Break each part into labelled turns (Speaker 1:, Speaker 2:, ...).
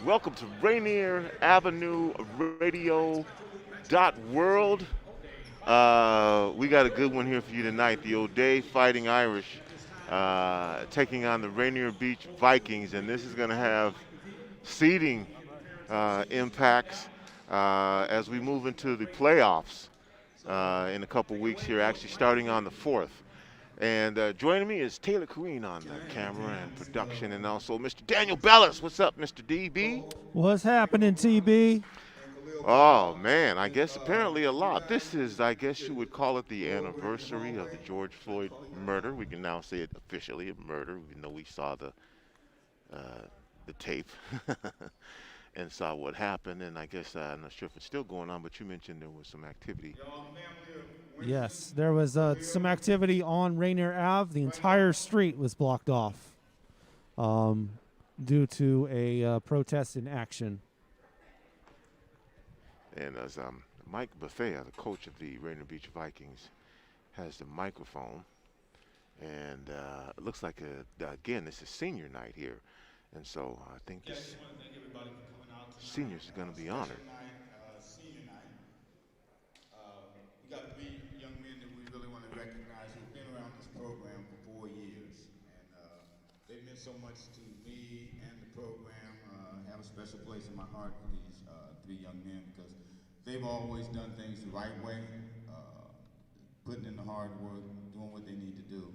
Speaker 1: Welcome to Rainier Avenue Radio World. We got a good one here for you tonight. The O'Day Fighting Irish taking on the Rainier Beach Vikings, and this is going to have seeding impacts as we move into the playoffs in a couple weeks here, actually starting on the 4th. And joining me is Taylor Kareen on the camera and production, and also Mr. Daniel Bellis. What's up, Mr. DB?
Speaker 2: What's happening, TB?
Speaker 1: Oh, man, I guess apparently a lot. This is, I guess you would call it the anniversary of the George Floyd murder. We can now say it officially, a murder, even though we saw the tape and saw what happened. And I guess I'm not sure if it's still going on, but you mentioned there was some activity.
Speaker 2: Yes, there was some activity on Rainier Ave. The entire street was blocked off due to a protest in action.
Speaker 1: And as Mike Bethea, the coach of the Rainier Beach Vikings, has the microphone, and it looks like, again, this is senior night here. And so I think this seniors are going to be honored.
Speaker 3: Senior night. We got 3 young men that we really want to recognize who've been around this program for 4 years. And they've meant so much to me and the program. Have a special place in my heart for these 3 young men because they've always done things the right way, putting in the hard work, doing what they need to do.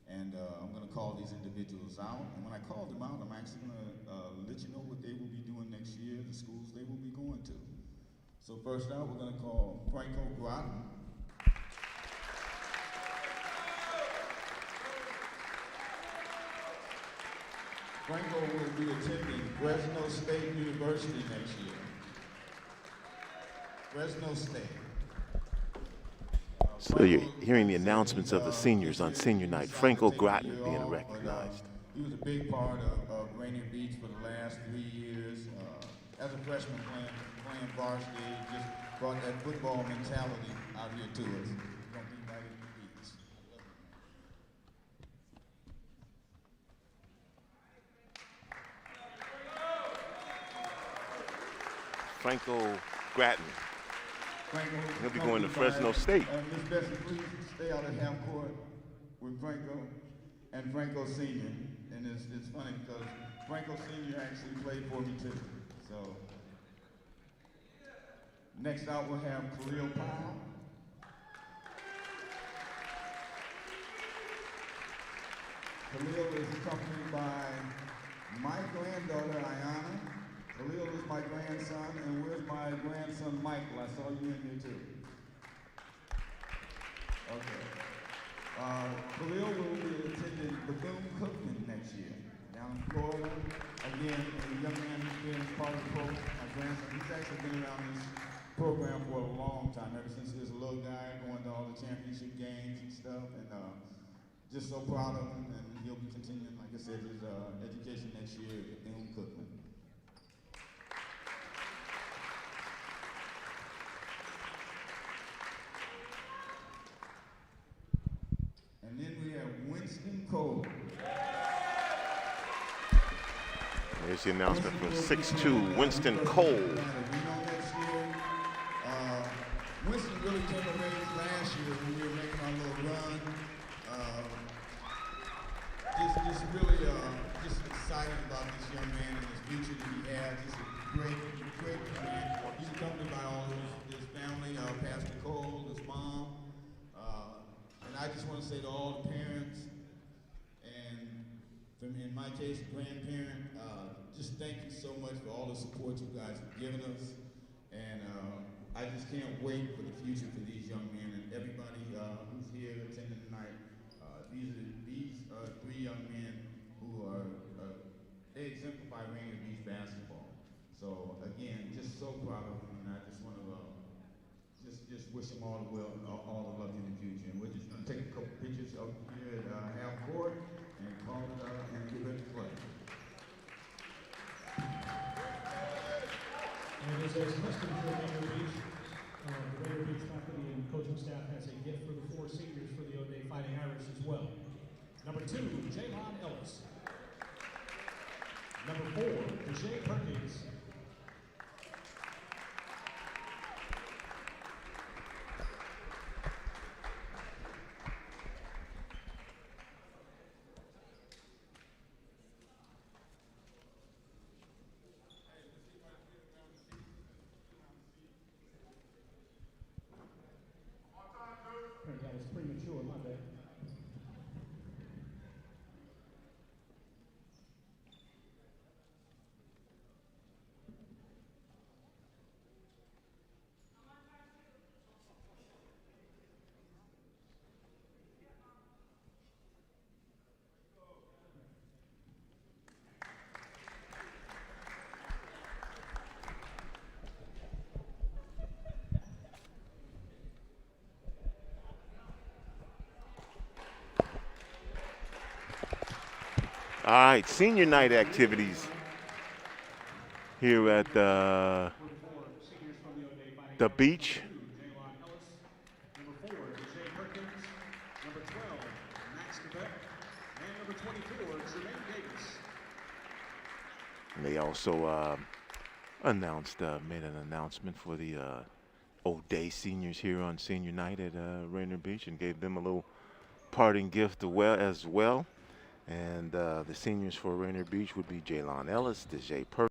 Speaker 3: And I'm going to call these individuals out. And when I call them out, I'm actually going to let you know what they will be doing next year, the schools they will be going to. So first out, we're going to call Franco Groton. Franco will be attending Fresno State University next year. Fresno State.
Speaker 1: So you're hearing the announcements of the seniors on senior night. Franco Groton being recognized.
Speaker 3: He was a big part of Rainier Beach for the last 3 years. As a freshman playing varsity, just brought that football mentality out here to us. Gonna be right in the beach.
Speaker 1: Franco Groton. He'll be going to Fresno State.
Speaker 3: Ms. Bessie, please stay out of half court with Franco and Franco Sr. And it's funny because Franco Sr. actually played for me too. So next out we'll have Khalil Powell. Khalil is accompanied by my granddaughter Ayana. Khalil is my grandson, and where's my grandson Michael? I saw you in here too. Okay. Khalil will be attending Bethune-Cookman next year down in Florida. Again, a young man who's been part of the program. My grandson, he's actually been around this program for a long time, ever since he was a little guy going to all the championship games and stuff. And just so proud of him, and he'll be continuing, like I said, his education next year at Bethune-Cookman. And then we have Winston Cole.
Speaker 1: There's the announcement from 6'2", Winston Cole.
Speaker 3: Winston really came of age last year when we were making our little run. Just really just excited about this young man and his future that he has. He's a great man. He's accompanied by all his family, Pastor Cole, his mom. And I just want to say to all the parents, and in my case, grandparent, just thank you so much for all the support you guys have given us. And I just can't wait for the future for these young men and everybody who's here attending tonight. These are 3 young men who are, they exemplify Rainier Beach basketball. So again, just so proud of them, and I just want to just wish them all the luck in the future. And we're just going to take a couple pictures up here at half court and call it and get ready to play.
Speaker 4: And as is custom for Rainier Beach, the Rainier Beach faculty and coaching staff has a gift for the 4 seniors for the O'Day Fighting Irish as well. Number 2, Javon Ellis. Number 4, Deshae Perkins. That was premature, my bad.
Speaker 1: All right, senior night activities here at the beach.
Speaker 4: Number 4, Deshae Perkins. Number 12, Max Quebec. And number 24, Jermaine Davis.
Speaker 1: And they also made an announcement for the O'Day seniors here on senior night at Rainier Beach and gave them a little parting gift as well. And the seniors for Rainier Beach would be Jaylon Ellis, Deshae Perkins.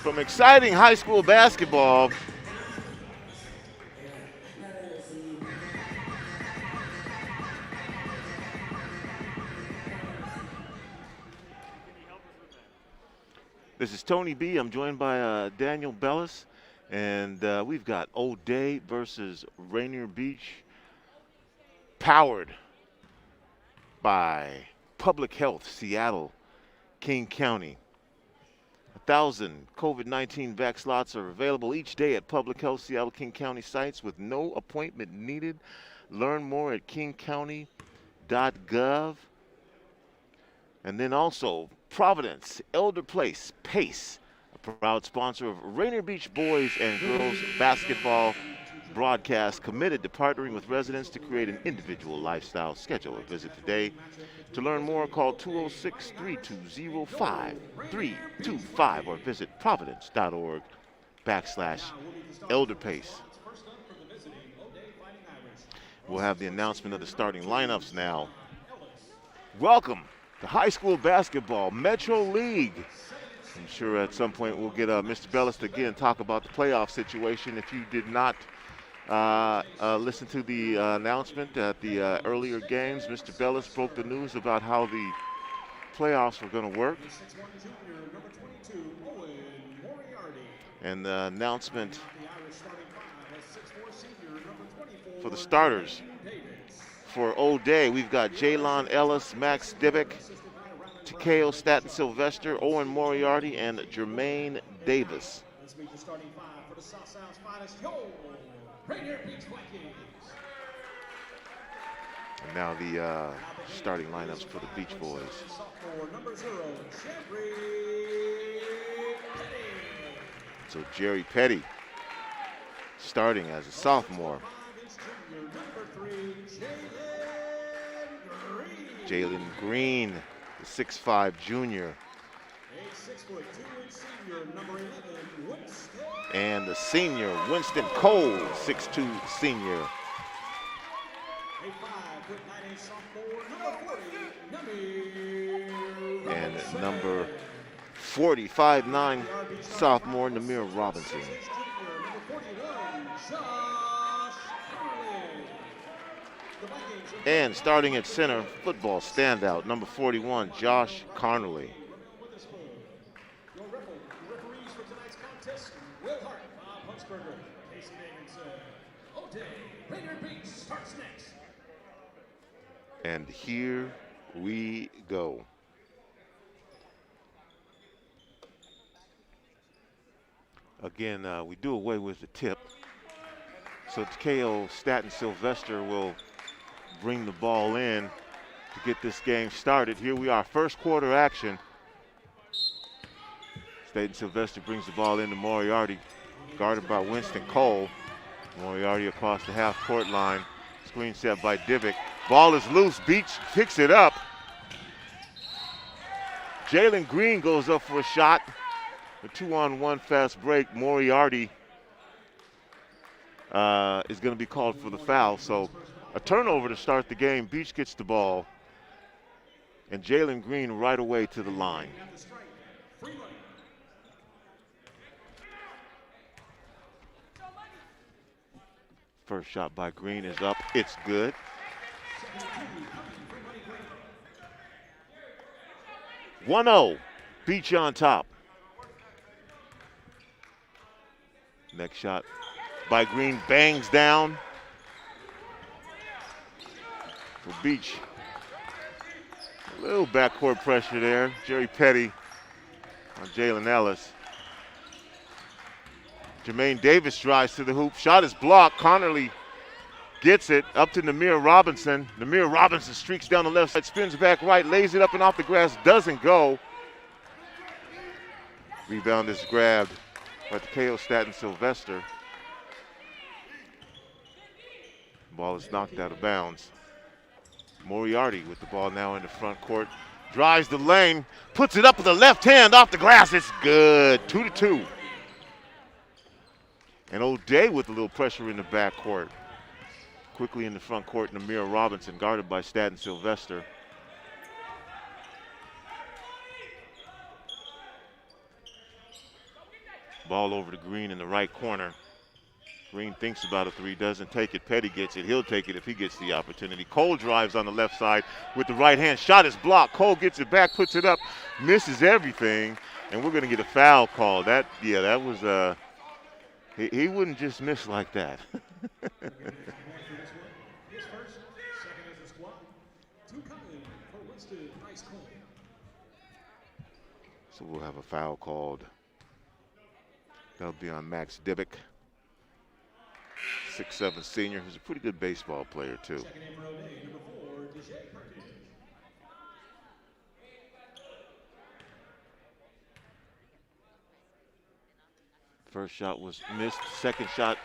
Speaker 1: From exciting high school basketball This is Tony B. I'm joined by Daniel Bellis, and we've got O'Day versus Rainier Beach, powered by Public Health Seattle, King County. 1,000 COVID-19 vax slots are available each day at Public Health Seattle, King County sites with no appointment needed. Learn more at kingcounty.gov. And then also Providence, Elder Place, PACE, a proud sponsor of Rainier Beach boys and girls basketball broadcast committed to partnering with residents to create an individual lifestyle schedule. Visit today. To learn more, call 206-320-5325 or visit providence.org/elderpace. We'll have the announcement of the starting lineups now. Welcome to high school basketball, Metro League. I'm sure at some point we'll get Mr. Bellis to again talk about the playoff situation. If you did not listen to the announcement at the earlier games, Mr. Bellis broke the news about how the playoffs were going to work. And the announcement for the starters. For O'Day, we've got Jalon Ellis, Max Divick, Takeo Staten-Sylvester, Owen Moriarty, and Jermaine Davis.
Speaker 4: Let's meet the starting five for the South Sound's finest. Yo, Rainier Beach Vikings.
Speaker 1: And now the starting lineups for the Beach Boys.
Speaker 4: Sophomore, number 0, Jerry Petty.
Speaker 1: So Jerry Petty starting as a sophomore.
Speaker 4: Number 3,
Speaker 1: Jalen Green, the 6'5" junior.
Speaker 4: A 6'2" senior, number 11, Winston.
Speaker 1: And the senior, Winston Cole, 6'2" senior.
Speaker 4: A 5'9" sophomore, number 40,
Speaker 1: And number 40, 5'9" sophomore, Namir Robinson.
Speaker 4: Number 41, Josh Harley. The Vikings are
Speaker 1: And starting at center, football standout, number 41, Josh Carnley.
Speaker 4: with us full. Your referees for tonight's contest, Will Hart, Bob Huntsberger, Casey Davidson. O'Day, Rainier Beach starts next.
Speaker 1: And here we go. Again, we do away with the tip. So Takeo Staten-Sylvester will bring the ball in to get this game started. Here we are, first quarter action. Staten-Sylvester brings the ball into Moriarty, guarded by Winston Cole. Moriarty across the half-court line. Screen set by Divick. Ball is loose. Beach picks it up. Jalen Green goes up for a shot. A 2-on-1 fast break. Moriarty is going to be called for the foul. So a turnover to start the game. Beach gets the ball. And Jalen Green right away to the line. First shot by Green is up. It's good. (1-0). Beach on top. Next shot by Green bangs down. For Beach. A little backcourt pressure there. Jerry Petty on Jalen Ellis. Jermaine Davis drives to the hoop. Shot is blocked. Connerly gets it up to Namir Robinson. Namir Robinson streaks down the left side, spins back right, lays it up and off the grass, doesn't go. Rebound is grabbed by Takeo Staten-Sylvester. Ball is knocked out of bounds. Moriarty with the ball now in the front court. Drives the lane, puts it up with the left hand off the glass. It's good. 2-2. And O'Day with a little pressure in the backcourt. Quickly in the front court, Namir Robinson guarded by Staten-Sylvester. Ball over to Green in the right corner. Green thinks about a three, doesn't take it. Petty gets it. He'll take it if he gets the opportunity. Cole drives on the left side with the right hand. Shot is blocked. Cole gets it back, puts it up, misses everything, and we're going to get a foul call. That was he wouldn't just miss like that.
Speaker 4: His first, second as a squad. 2 coming for Winston Price Cole.
Speaker 1: So we'll have a foul called. That'll be on Max Divick. 6'7" senior, who's a pretty good baseball player too.
Speaker 4: Second in for O'Day, number 4, DJ Perkins.
Speaker 1: First shot was missed. Second shot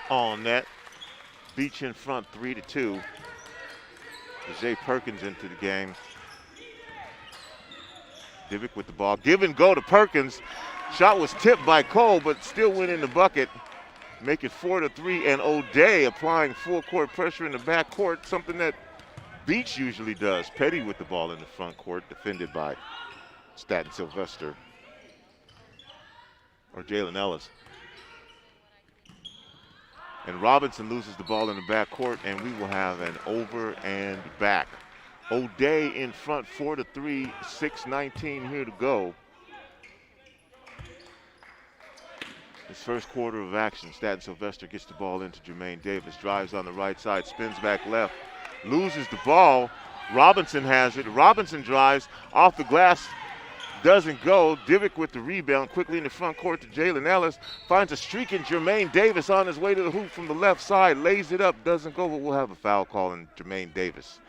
Speaker 1: all net. Beach in front 3-2. Jay Perkins into the game. Divick with the ball. Give and go to Perkins. Shot was tipped by Cole, but still went in the bucket. Make it 4-3, and O'Day applying full court pressure in the back court, something that Beach usually does. Petty with the ball in the front court, defended by Staten Sylvester or Jalen Ellis. And Robinson loses the ball in the back court, and we will have an over and back. O'Day in front 4-3, 6:19 here to go. This first quarter of action, Staten Sylvester gets the ball into Jermaine Davis, drives on the right side, spins back left, loses the ball. Robinson has it. Robinson drives off the glass, doesn't go. Divick with the rebound, quickly in the front court to Jalen Ellis, finds a streaking Jermaine Davis on his way to the hoop from the left side, lays it up, doesn't go, but we'll have a foul call, and Jermaine Davis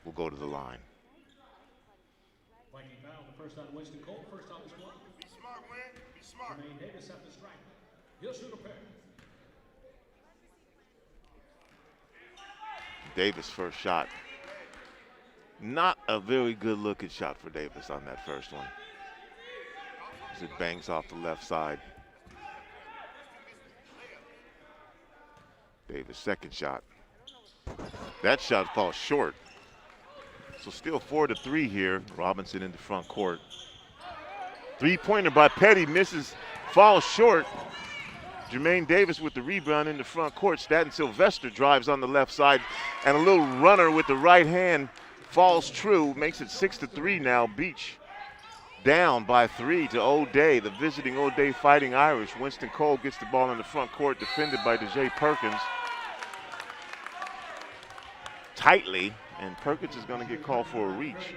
Speaker 1: will go to the line.
Speaker 4: Viking foul, the first on Winston Cole, first on the squad. Be smart, Win. Be smart. Jermaine Davis at the strike. He'll shoot a pair.
Speaker 1: Davis' first shot. Not a very good looking shot for Davis on that first one, as it bangs off the left side. Davis' second shot. That shot falls short. So still 4-3 here. Robinson in the front court. Three-pointer by Petty misses, falls short. Jermaine Davis with the rebound in the front court. Staten Sylvester drives on the left side, and a little runner with the right hand falls true, makes it 6-3 now. Beach down by 3 to O'Day, the visiting O'Day Fighting Irish. Winston Cole gets the ball in the front court, defended by Jay Perkins tightly, and Perkins is going to get called for a reach.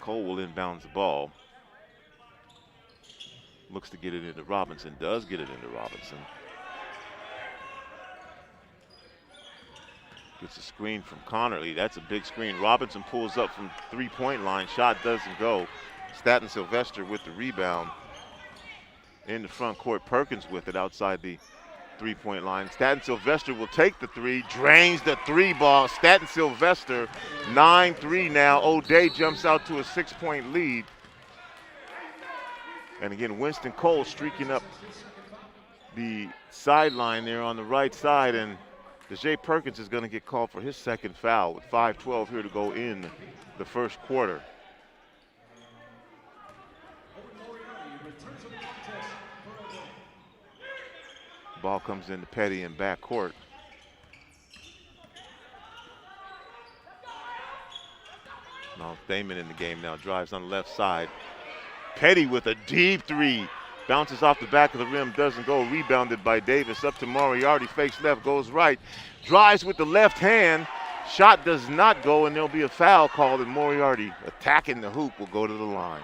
Speaker 1: Cole will inbounds the ball. Looks to get it into Robinson, does get it into Robinson. Gets a screen from Connerly, that's a big screen. Robinson pulls up from three-point line, shot doesn't go. Staten Sylvester with the rebound in the front court. Perkins with it outside the three-point line. Staten Sylvester will take the three, drains the three ball. Staten Sylvester 9-3 now. O'Day jumps out to a 6-point lead. And again, Winston Cole streaking up the sideline there on the right side, and Jay Perkins is going to get called for his second foul with 5:12 here to go in the first quarter. Ball comes into Petty in back court. Now Damon in the game now, drives on the left side. Petty with a deep three. Bounces off the back of the rim, doesn't go. Rebounded by Davis, up to Moriarty, fakes left, goes right. Drives with the left hand. Shot does not go, and there'll be a foul called, and Moriarty, attacking the hoop, will go to the line.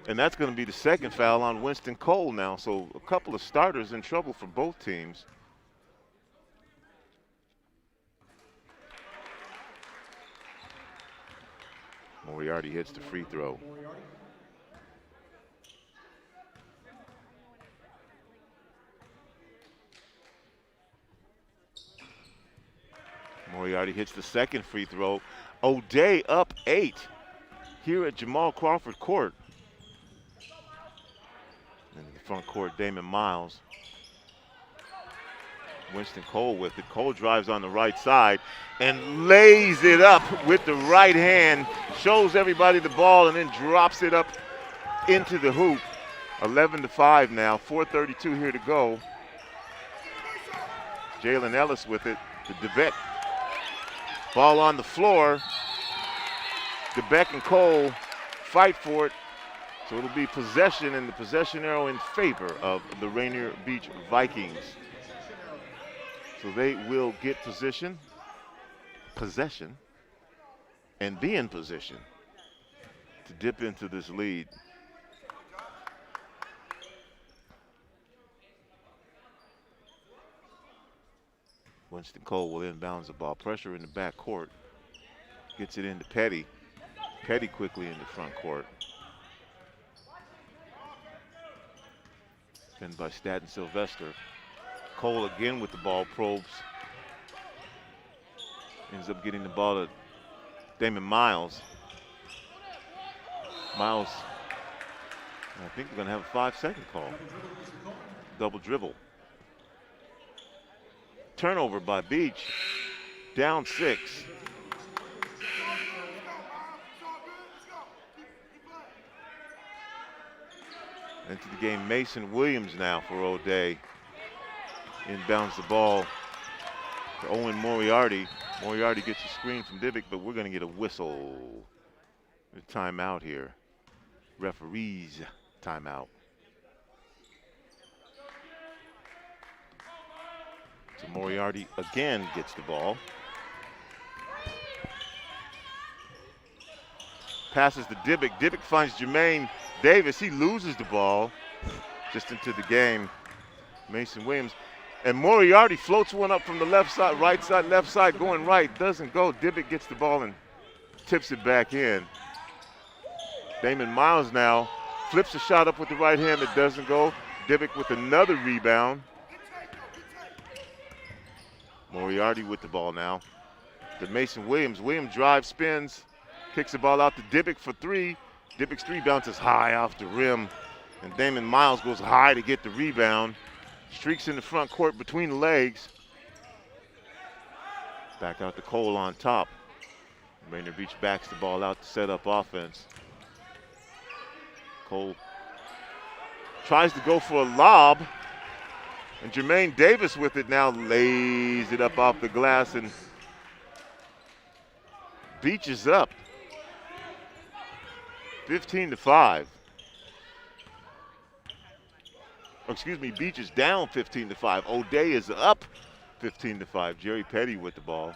Speaker 1: And that's going to be the second foul on Winston Cole now. So a couple of starters in trouble for both teams. Moriarty hits the free throw. Moriarty hits the second free throw. O'Day up 8 here at Jamal Crawford Court. In the front court, Damon Miles. Winston Cole with it. Cole drives on the right side and lays it up with the right hand, shows everybody the ball, and then drops it up into the hoop. 11-5 now, 4:32 here to go. Jalen Ellis with it to DeBeck. Ball on the floor. DeBeck and Cole fight for it. So it'll be possession, and the possession arrow in favor of the Rainier Beach Vikings. So they will get possession, and be in position to dip into this lead. Winston Cole will inbounds the ball. Pressure in the back court. Gets it into Petty. Petty quickly in the front court. Pinned by Staten Sylvester. Cole again with the ball, probes. Ends up getting the ball to Damon Miles. Miles, I think we're going to have a 5-second call. Double dribble. Turnover by Beach. Down 6. Into the game, Mason Williams now for O'Day. Inbounds the ball to Owen Moriarty. Moriarty gets a screen from Divick, but we're going to get a whistle. A timeout here. Referees timeout. So Moriarty again gets the ball. Passes to Divick. Divick finds Jermaine Davis. He loses the ball just into the game. Mason Williams. And Moriarty floats one up from the left side, right side, left side, going right. Doesn't go. Divick gets the ball and tips it back in. Damon Miles now flips a shot up with the right hand. It doesn't go. Divick with another rebound. Moriarty with the ball now. To Mason Williams. Williams drives, spins, kicks the ball out to Divick for 3. Divick's 3 bounces high off the rim. And Damon Miles goes high to get the rebound. Streaks in the front court between the legs. Back out to Cole on top. Rainier Beach backs the ball out to set up offense. Cole tries to go for a lob. And Jermaine Davis with it now lays it up off the glass, and Beach is up 15-5. Excuse me, Beach is down 15-5. O'Day is up 15-5. Jerry Petty with the ball.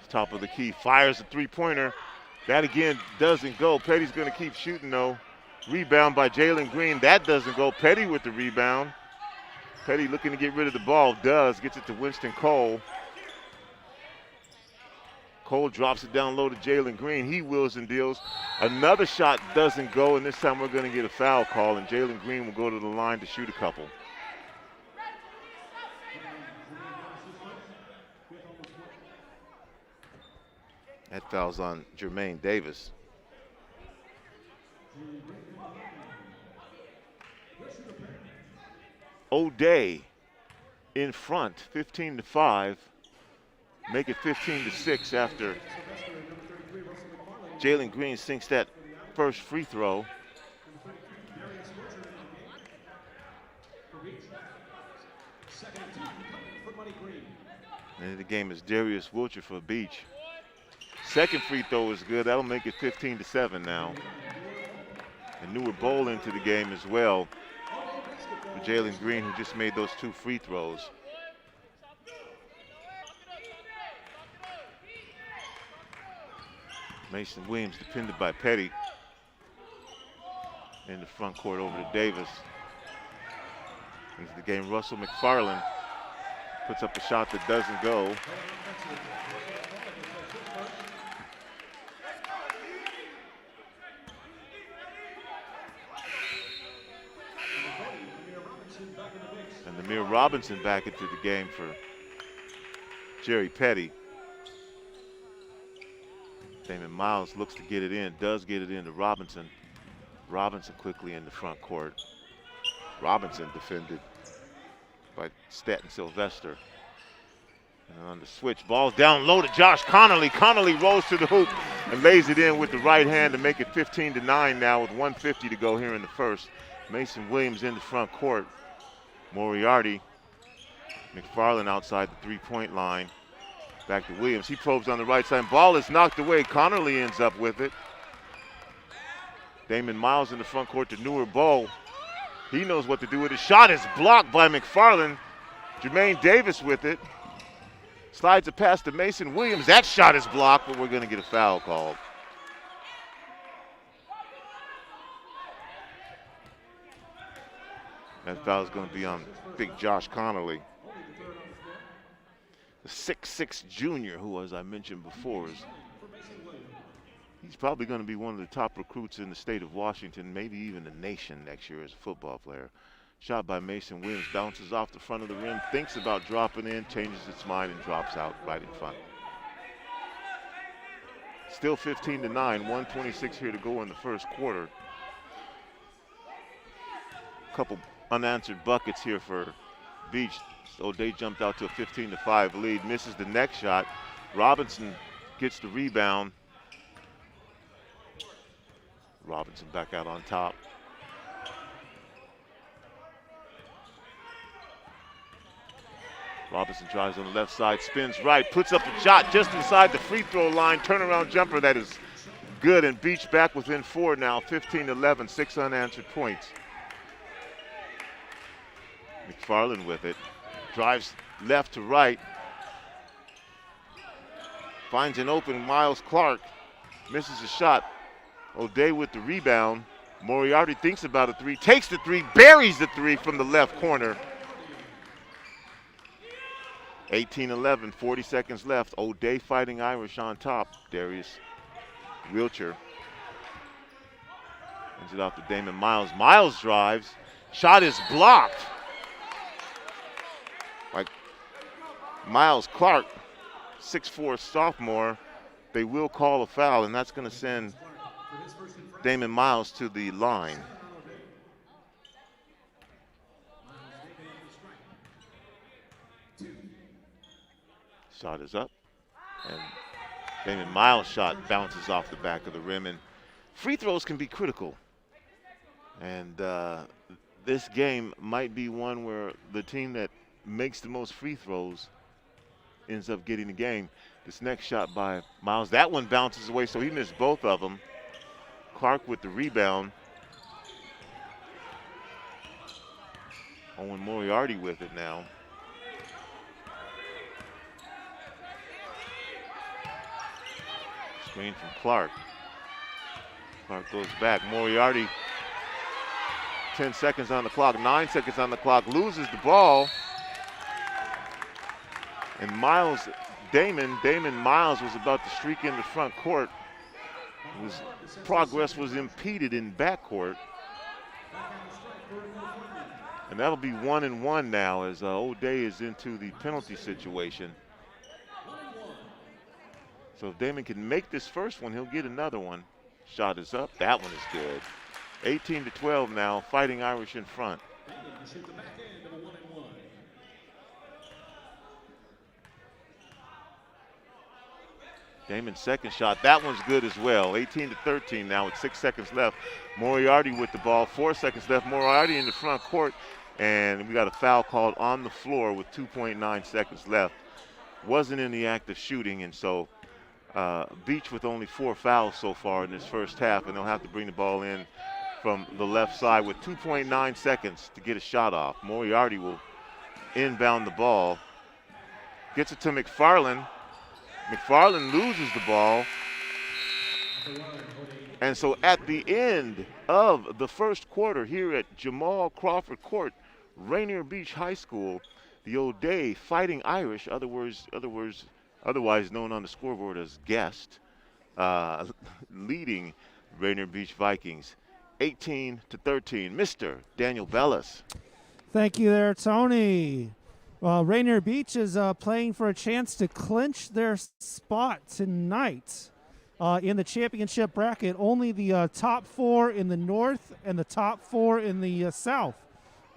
Speaker 1: Top of the key, fires a three-pointer. That again doesn't go. Petty's going to keep shooting though. Rebound by Jalen Green. That doesn't go. Petty with the rebound. Petty looking to get rid of the ball. Does. Gets it to Winston Cole. Cole drops it down low to Jalen Green. He wheels and deals. Another shot doesn't go, and this time we're going to get a foul call, and Jalen Green will go to the line to shoot a couple. That foul's on Jermaine Davis. O'Day in front, 15-5. Make it 15-6 after Jalen Green sinks that first free throw. And the game is Darius Wilcher for Beach. Second free throw is good. That'll make it 15-7 now. And Newer Bowl into the game as well for Jalen Green, who just made those 2 free throws. Mason Williams defended by Petty. In the front court over to Davis. Into the game, Russell McFarland puts up a shot that doesn't go. And Amir Robinson back into the game for Jerry Petty. Damon Miles looks to get it in, does get it into Robinson. Robinson quickly in the front court. Robinson defended by Staten Sylvester. And on the switch, ball's down low to Josh Connolly. Connolly rolls to the hoop and lays it in with the right hand to make it 15-9 now with 1:50 to go here in the first. Mason Williams in the front court. Moriarty. McFarland outside the three-point line. Back to Williams. He probes on the right side. Ball is knocked away. Connolly ends up with it. Damon Miles in the front court to Newer Bowl. He knows what to do with it. Shot is blocked by McFarland. Jermaine Davis with it. Slides a pass to Mason Williams. That shot is blocked, but we're going to get a foul called. That foul is going to be on big Josh Connolly. the 6'6" junior who, as I mentioned before, he's probably going to be one of the top recruits in the state of Washington, maybe even the nation next year as a football player. Shot by Mason Williams, bounces off the front of the rim, thinks about dropping in, changes its mind, and drops out right in front. Still 15-9, 1:26 here to go in the first quarter. Couple unanswered buckets here for Beach. O'Day jumped out to a 15-5 lead, misses the next shot. Robinson gets the rebound. Robinson back out on top. Robinson drives on the left side, spins right, puts up a shot just inside the free throw line. Turnaround jumper that is good, and Beach back within 4 now, 15-11, 6 unanswered points. McFarland with it, drives left to right, finds an open Miles Clark, misses a shot. O'Day with the rebound. Moriarty thinks about a three, takes the three, buries the three from the left corner. 18-11, 40 seconds left. O'Day Fighting Irish on top. Darius Wilcher ends it off to Damon Miles. Miles drives. Shot is blocked. Like Miles Clark, 6'4" sophomore. They will call a foul, and that's going to send Damon Miles to the line. Shot is up, and Damon Miles' shot bounces off the back of the rim, and free throws can be critical. And this game might be one where the team that makes the most free throws ends up getting the game. This next shot by Miles, that one bounces away, so he missed both of them. Clark with the rebound. Owen Moriarty with it now. Screen from Clark. Clark goes back. Moriarty, 10 seconds on the clock, 9 seconds on the clock, loses the ball. And Miles, Damon Miles was about to streak into front court. Progress was impeded in backcourt. And that'll be 1-1 now as O'Day is into the penalty situation. So if Damon can make this first one, he'll get another one. Shot is up. That one is good. 18-12 now, Fighting Irish in front. Damon's second shot, that one's good as well. 18-13 now with 6 seconds left. Moriarty with the ball, 4 seconds left. Moriarty in the front court, and we got a foul called on the floor with 2.9 seconds left. Wasn't in the act of shooting, and so Beach with only 4 fouls so far in this first half, and they'll have to bring the ball in from the left side with 2.9 seconds to get a shot off. Moriarty will inbound the ball. Gets it to McFarland. McFarland loses the ball. And so at the end of the first quarter here at Jamal Crawford Court, Rainier Beach High School, the O'Day Fighting Irish, otherwise known on the scoreboard as Guest, leading Rainier Beach Vikings 18-13. Mr. Daniel Bellis.
Speaker 2: Thank you there, Tony. Rainier Beach is playing for a chance to clinch their spot tonight in the championship bracket. Only the top 4 in the north and the top 4 in the south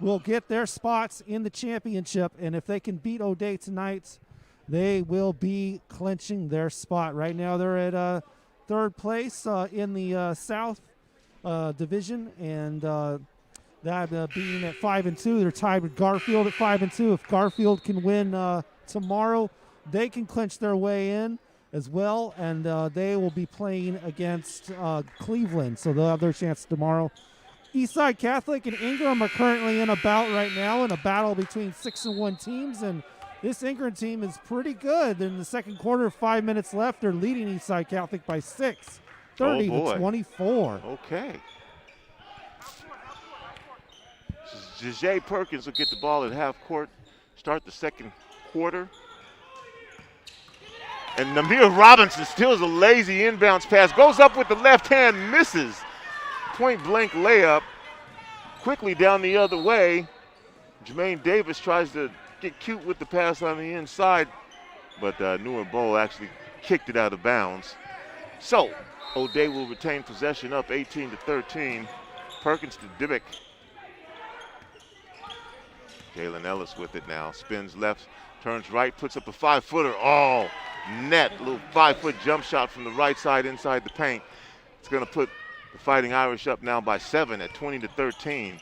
Speaker 2: will get their spots in the championship. And if they can beat O'Day tonight, they will be clinching their spot. Right now they're at third place in the South Division, and that being at 5-2. They're tied with Garfield at 5-2. If Garfield can win tomorrow, they can clinch their way in as well, and they will be playing against Cleveland, so they'll have their chance tomorrow. Eastside Catholic and Ingram are currently in a bout right now, in a battle between 6-1 teams, and this Ingram team is pretty good. In the second quarter, 5 minutes left, they're leading Eastside Catholic by 6, 30-24.
Speaker 1: Okay. Jay Perkins will get the ball at half court, start the second quarter. And Namir Robinson steals a lazy inbounds pass, goes up with the left hand, misses. Point blank layup. Quickly down the other way. Jermaine Davis tries to get cute with the pass on the inside, but Newark Bowl actually kicked it out of bounds. So, O'Day will retain possession up 18-13. Perkins to Divick. Jalen Ellis with it now. Spins left, turns right, puts up a 5-footer. Oh, net. Little 5-foot jump shot from the right side inside the paint. It's going to put the Fighting Irish up now by 7 at 20-13.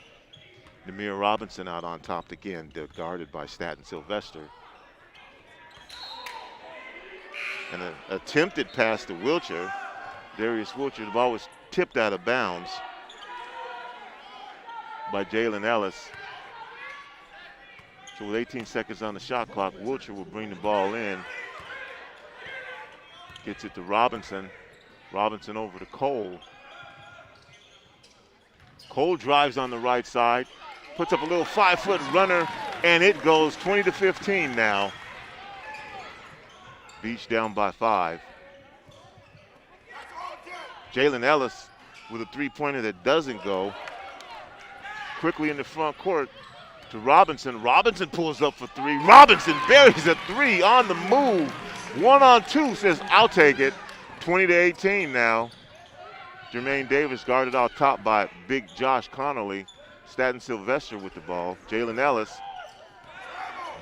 Speaker 1: Namir Robinson out on top again, guarded by Staten Sylvester. And an attempted pass to Wilcher. Darius Wilcher, the ball was tipped out of bounds by Jalen Ellis. So with 18 seconds on the shot clock, Wilcher will bring the ball in. Gets it to Robinson. Robinson over to Cole. Cole drives on the right side, puts up a little 5-foot runner, and it goes 20-15 now. Beach down by 5. Jalen Ellis with a three-pointer that doesn't go. Quickly in the front court to Robinson. Robinson pulls up for 3. Robinson buries a 3 on the move. 1-on-2, says I'll take it. 20-18 now. Jermaine Davis guarded out top by big Josh Connolly. Staten Sylvester with the ball. Jalen Ellis.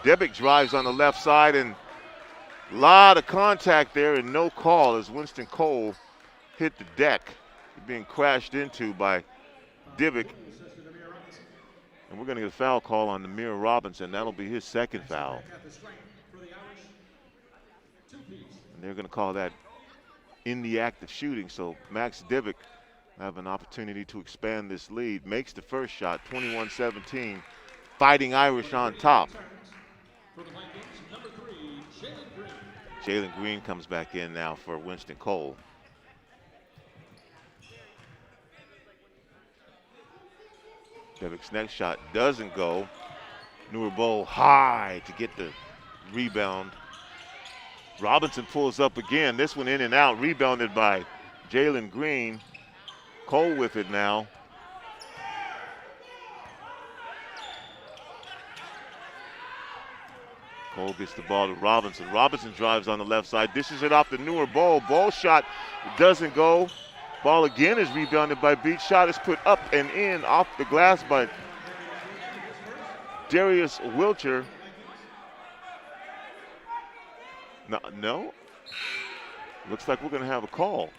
Speaker 1: Debick drives on the left side, and a lot of contact there and no call as Winston Cole hit the deck. Being crashed into by Divick. And we're going to get a foul call on Namir Robinson. That'll be his second foul. And they're going to call that in the act of shooting. So Max Divick have an opportunity to expand this lead. Makes the first shot, 21-17. Fighting Irish on top. Jalen Green comes back in now for Winston Cole. Devick's next shot doesn't go. Newark Bowl high to get the rebound. Robinson pulls up again. This one in and out, rebounded by Jalen Green. Cole with it now. Cole gets the ball to Robinson. Robinson drives on the left side, dishes it off to Newark Bowl. Ball shot doesn't go. Ball again is rebounded by Beach. Shot is put up and in off the glass by Darius Wilcher. No. Looks like we're going to have a call.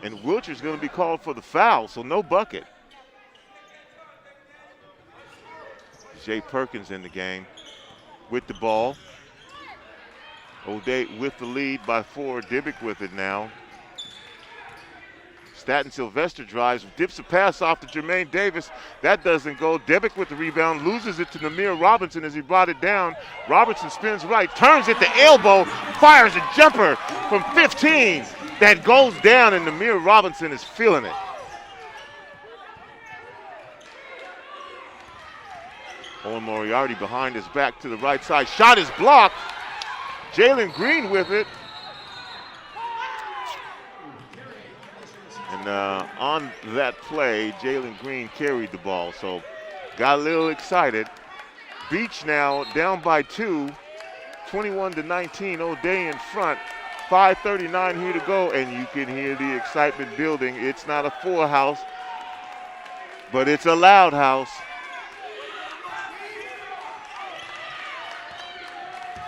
Speaker 1: And Wilcher's going to be called for the foul, so no bucket. Jay Perkins in the game with the ball. O'Day with the lead by 4. Divick with it now. Staten Sylvester drives, dips a pass off to Jermaine Davis. That doesn't go. Divick with the rebound, loses it to Namir Robinson as he brought it down. Robinson spins right, turns it to elbow, fires a jumper from 15. That goes down, and Namir Robinson is feeling it. Owen Moriarty behind his back to the right side. Shot is blocked. Jalen Green with it. And on that play, Jalen Green carried the ball, so got a little excited. Beach now down by 2, 21-19. O'Day in front. 5:39 here to go, and you can hear the excitement building. It's not a full house, but it's a loud house.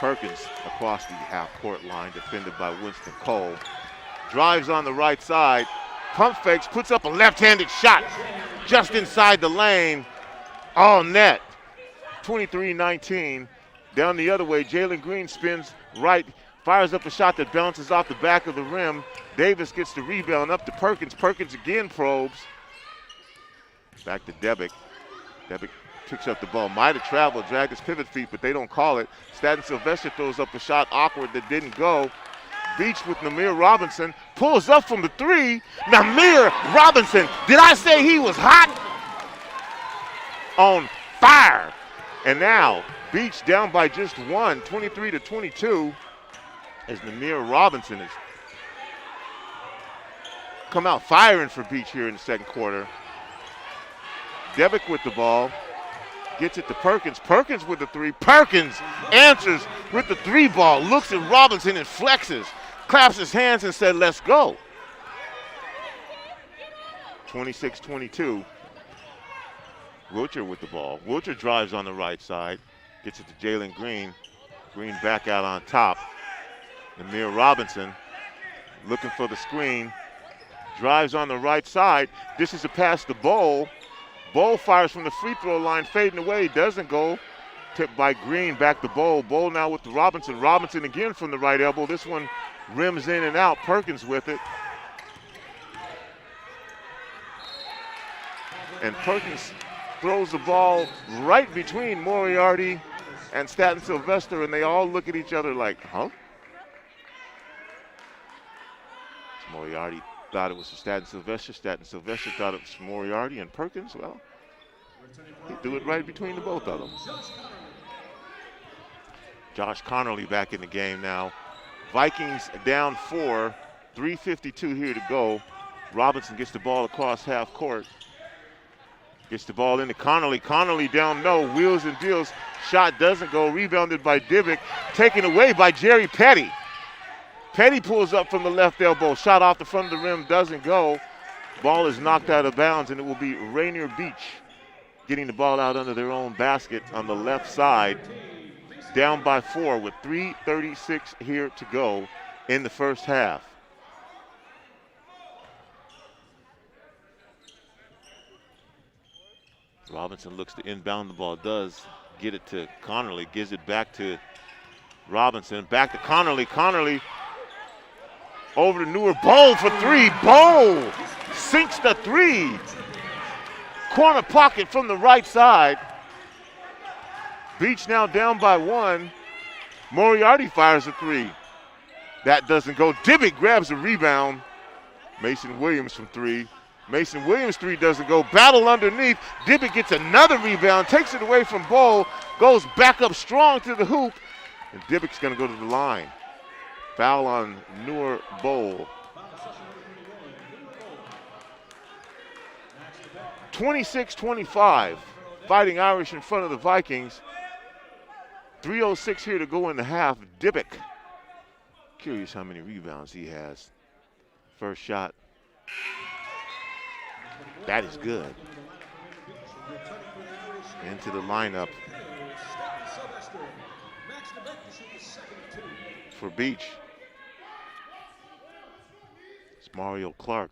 Speaker 1: Perkins across the half-court line, defended by Winston Cole. Drives on the right side. Pump fakes, puts up a left-handed shot just inside the lane. All net. 23-19. Down the other way, Jalen Green spins right, fires up a shot that bounces off the back of the rim. Davis gets the rebound up to Perkins. Perkins again probes. Back to Debick. Debick picks up the ball. Might have traveled, dragged his pivot feet, but they don't call it. Staten Sylvester throws up a shot awkward that didn't go. Beach with Namir Robinson, pulls up from the 3. Namir Robinson, did I say he was hot? On fire. And now Beach down by just 1, 23-22. as Namir Robinson has come out firing for Beach here in the second quarter. Debick with the ball. Gets it to Perkins. Perkins with the three. Perkins answers with the three ball. Looks at Robinson and flexes. Claps his hands and said, let's go. 26-22. Wilcher with the ball. Wilcher drives on the right side. Gets it to Jalen Green. Green back out on top. Namir Robinson looking for the screen. Drives on the right side. This is a pass to Bowl. Bowl fires from the free throw line, fading away, doesn't go. Tipped by Green, back to Bowl. Bowl now with the Robinson. Robinson again from the right elbow. This one rims in and out. Perkins with it. And Perkins throws the ball right between Moriarty and Staten Sylvester, and they all look at each other like, huh? Moriarty thought it was Staten Sylvester. Staten Sylvester thought it was Moriarty, and Perkins, well, he threw it right between the both of them. Josh Connerly back in the game now. Vikings down 4, 3:52 here to go. Robinson gets the ball across half court. Gets the ball into Connerly. Connerly down no, wheels and deals. Shot doesn't go, rebounded by Divick. Taken away by Jerry Petty. Petty pulls up from the left elbow. Shot off the front of the rim, doesn't go. Ball is knocked out of bounds, and it will be Rainier Beach getting the ball out under their own basket on the left side. Down by 4 with 3:36 here to go in the first half. Robinson looks to inbound the ball, does get it to Connerly, gives it back to Robinson, back to Connerly. Connerly over to Newer. Bowl for three. Bowl sinks the three. Corner pocket from the right side. Beach now down by 1. Moriarty fires a three. That doesn't go. Divick grabs a rebound. Mason Williams from 3. Mason Williams' 3 doesn't go. Battle underneath. Divick gets another rebound, takes it away from Bowl, goes back up strong to the hoop, and Divick's going to go to the line. Foul on Newer Bowl. 26-25. Fighting Irish in front of the Vikings. 3:06 here to go in the half. Divick. Curious how many rebounds he has. First shot. That is good. Into the lineup for Beach. It's Mario Clark.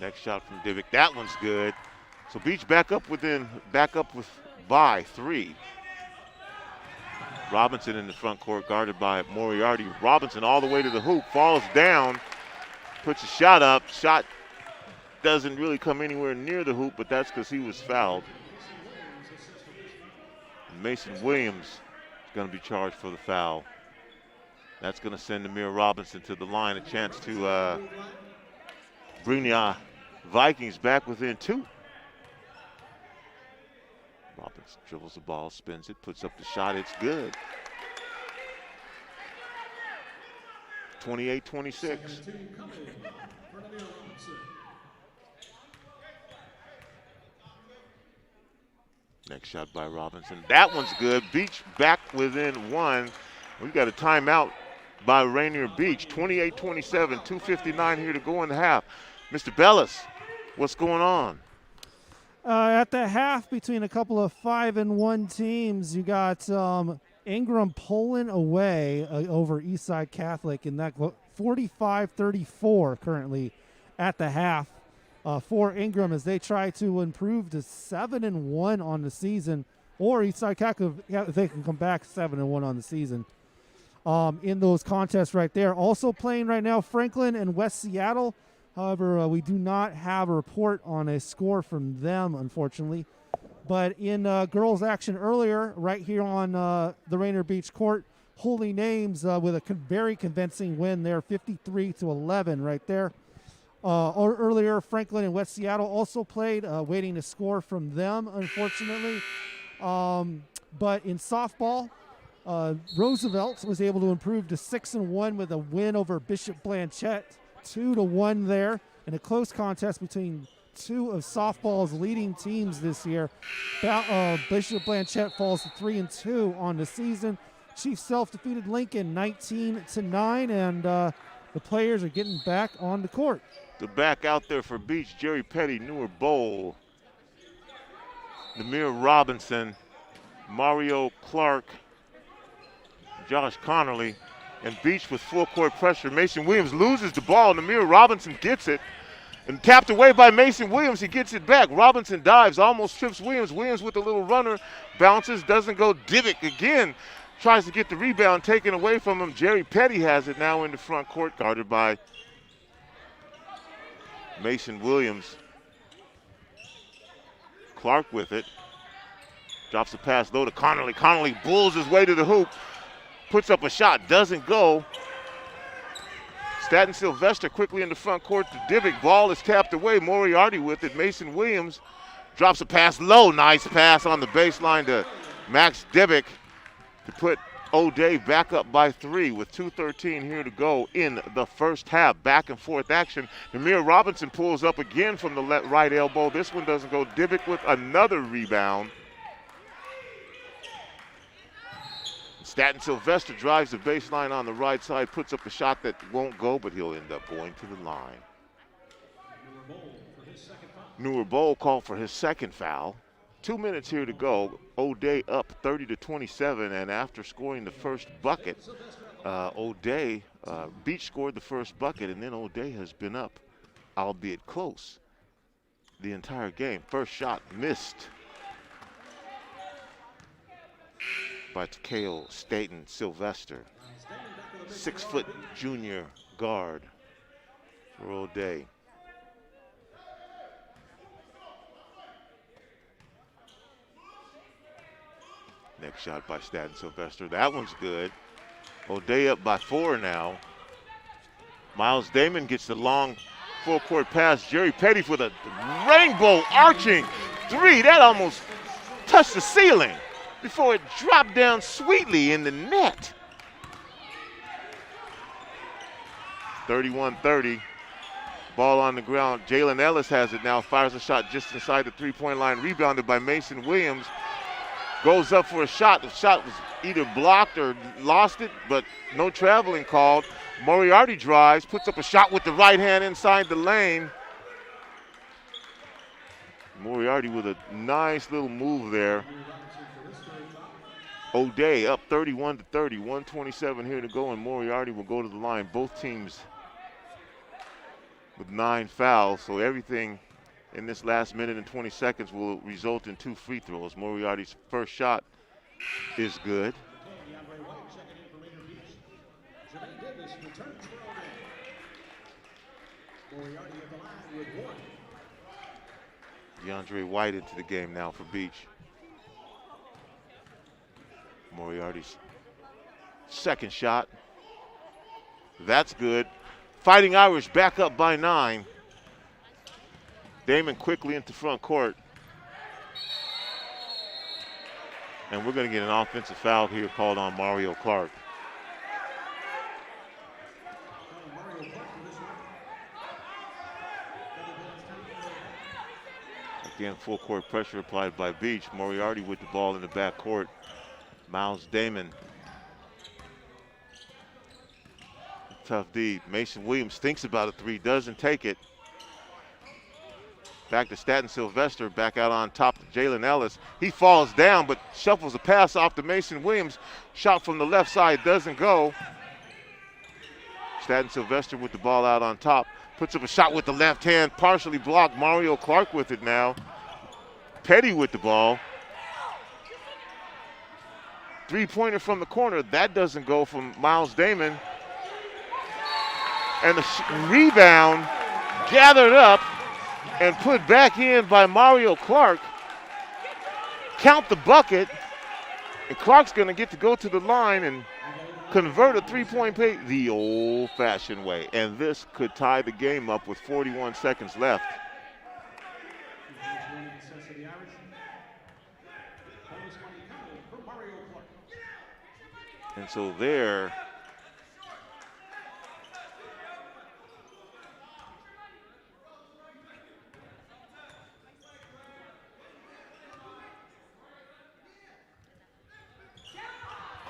Speaker 1: Next shot from Divick. That one's good. So Beach back up with by 3. Robinson in the front court, guarded by Moriarty. Robinson all the way to the hoop, falls down, puts a shot up. Shot doesn't really come anywhere near the hoop, but that's because he was fouled. And Mason Williams is going to be charged for the foul. That's going to send Namir Robinson to the line, a chance to bring the Vikings back within 2. Robinson dribbles the ball, spins it, puts up the shot. It's good. 28-26. Next shot by Robinson. That one's good. Beach back within 1. We got a timeout by Rainier Beach. 28-27, 2:59 here to go in the half. Mr. Bellis, what's going on?
Speaker 2: At the half, between a couple of 5-1 teams, you got Ingram pulling away over Eastside Catholic, and that 45-34 currently at the half for Ingram as they try to improve to 7-1 on the season, or Eastside Catholic, if they can come back 7-1 on the season. In those contests right there. Also playing right now, Franklin and West Seattle. However, we do not have a report on a score from them, unfortunately. But in girls' action earlier, right here on the Rainier Beach court, Holy Names with a very convincing win there, 53-11 right there. Earlier, Franklin and West Seattle also played, waiting to score from them, unfortunately. But in softball, Roosevelt was able to improve to 6-1 with a win over Bishop Blanchette, 2-1 there, in a close contest between two of softball's leading teams this year. Bishop Blanchette falls to 3-2 on the season. Chief Self defeated Lincoln 19-9, and the players are getting back on the court.
Speaker 1: The back out there for Beach, Jerry Petty, Newer Bowl, Namir Robinson, Mario Clark, Josh Connerly, and Beach with full court pressure. Mason Williams loses the ball. Namir Robinson gets it and tapped away by Mason Williams. He gets it back. Robinson dives, almost trips Williams. Williams with a little runner, bounces, doesn't go. Divick again tries to get the rebound taken away from him. Jerry Petty has it now in the front court, guarded by Mason Williams. Clark with it. Drops the pass low to Connerly. Connerly bulls his way to the hoop. Puts up a shot, doesn't go. Staten Sylvester quickly in the front court to Divick. Ball is tapped away. Moriarty with it. Mason Williams drops a pass low. Nice pass on the baseline to Max Divick to put O'Day back up by 3 with 2:13 here to go in the first half. Back and forth action. Namir Robinson pulls up again from the right elbow. This one doesn't go. Divick with another rebound. Staten Sylvester drives the baseline on the right side, puts up a shot that won't go, but he'll end up going to the line. Newer Bowl called for his second foul. 2 minutes here to go. O'Day up 30-27, and after scoring the first bucket, Beach scored the first bucket, and then O'Day has been up, albeit close, the entire game. First shot missed by Takeo Staten Sylvester. 6-foot junior guard for O'Day. Next shot by Staten Sylvester. That one's good. O'Day up by 4 now. Miles Damon gets the long full court pass. Jerry Petty for the rainbow arching 3. That almost touched the ceiling before it dropped down sweetly in the net. 31-30. Ball on the ground. Jalen Ellis has it now. Fires a shot just inside the three-point line. Rebounded by Mason Williams. Goes up for a shot. The shot was either blocked or lost it, but no traveling called. Moriarty drives, puts up a shot with the right hand inside the lane. Moriarty with a nice little move there. O'Day up 31-30, 1:27 here to go, and Moriarty will go to the line. Both teams with 9 fouls, so everything in this last minute and 20 seconds will result in 2 free throws. Moriarty's first shot is good. DeAndre White into the game now for Beach. Moriarty's second shot. That's good. Fighting Irish back up by 9. Damon quickly into front court. And we're going to get an offensive foul here called on Mario Clark. Again, full court pressure applied by Beach. Moriarty with the ball in the back court. Miles Damon. Tough D. Mason Williams thinks about a 3, doesn't take it. Back to Staten Sylvester, back out on top to Jalen Ellis. He falls down, but shuffles a pass off to Mason Williams. Shot from the left side doesn't go. Staten Sylvester with the ball out on top. Puts up a shot with the left hand, partially blocked. Mario Clark with it now. Petty with the ball. 3-pointer from the corner. That doesn't go from Miles Damon. And the rebound gathered up and put back in by Mario Clark. Count the bucket. And Clark's going to get to go to the line and convert a 3-point play the old-fashioned way. And this could tie the game up with 41 seconds left. And so there,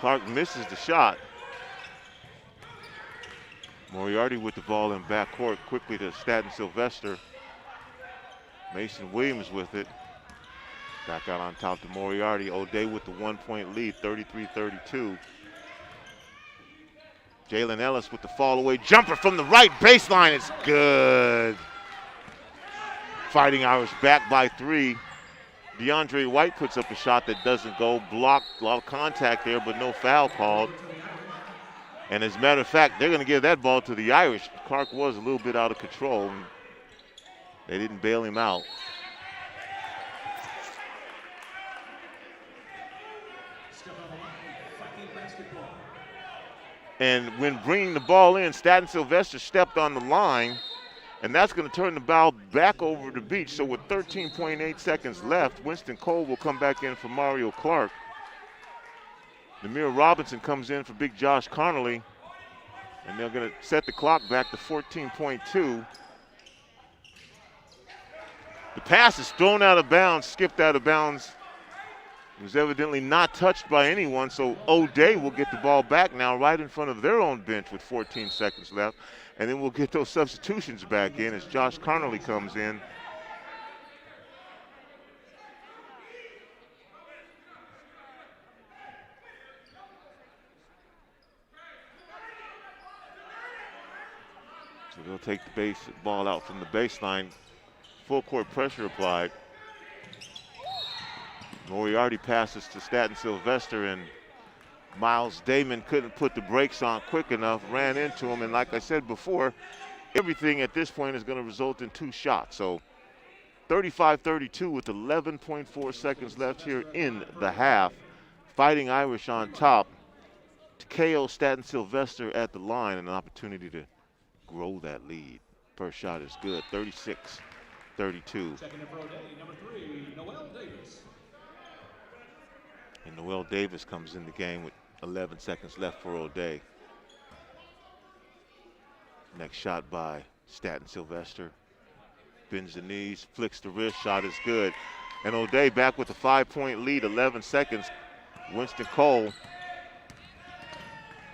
Speaker 1: Clark misses the shot. Moriarty with the ball in backcourt, quickly to Staten Sylvester. Mason Williams with it. Back out on top to Moriarty. O'Day with the 1-point lead, 33-32. Jalen Ellis with the fall away jumper from the right baseline. It's good. Fighting Irish back by 3. DeAndre White puts up a shot that doesn't go. Blocked, a lot of contact there, but no foul called. And as a matter of fact, they're going to give that ball to the Irish. Clark was a little bit out of control. They didn't bail him out. And when bringing the ball in, Staten Sylvester stepped on the line, and that's going to turn the ball back over the Beach. So with 13.8 seconds left, Winston Cole will come back in for Mario Clark. Namir Robinson comes in for Big Josh Connolly, and they're going to set the clock back to 14.2. The pass is thrown out of bounds, skipped out of bounds. It was evidently not touched by anyone, so O'Day will get the ball back now right in front of their own bench with 14 seconds left. And then we'll get those substitutions back in as Josh Connolly comes in. So they'll take the ball out from the baseline. Full court pressure applied. Moriarty passes to Staten Sylvester, and Miles Damon couldn't put the brakes on quick enough, ran into him, and like I said before, everything at this point is going to result in 2 shots. So 35-32 with 11.4 seconds left here in the half. Fighting Irish on top to KO Staten Sylvester at the line, and an opportunity to grow that lead. First shot is good, 36-32.
Speaker 4: Checking in for O'Day, number 3, Noel Davis.
Speaker 1: And Noel Davis comes in the game with 11 seconds left for O'Day. Next shot by Staten Sylvester. Bends the knees, flicks the wrist, shot is good. And O'Day back with a 5-point lead, 11 seconds. Winston Cole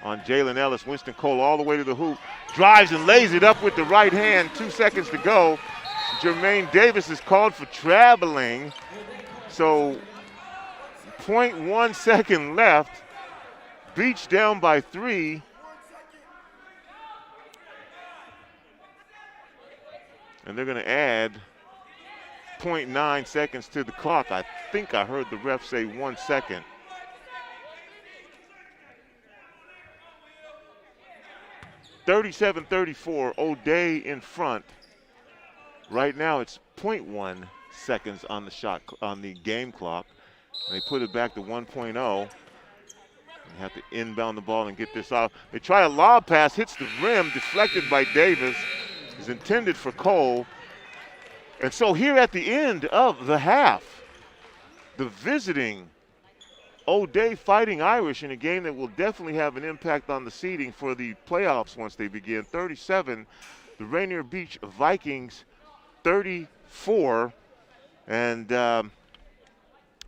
Speaker 1: on Jalen Ellis. Winston Cole all the way to the hoop. Drives and lays it up with the right hand, 2 seconds to go. Jermaine Davis is called for traveling. So 0.1 second left. Beach down by 3. And they're going to add 0.9 seconds to the clock. I think I heard the ref say 1 second. (37-34), O'Day in front. Right now it's 0.1 seconds on the game clock. They put it back to 1.0. They have to inbound the ball and get this off. They try a lob pass, hits the rim, deflected by Davis. Is intended for Cole. And so here at the end of the half, the visiting O'Day Fighting Irish in a game that will definitely have an impact on the seeding for the playoffs once they begin. 37, the Rainier Beach Vikings 34. And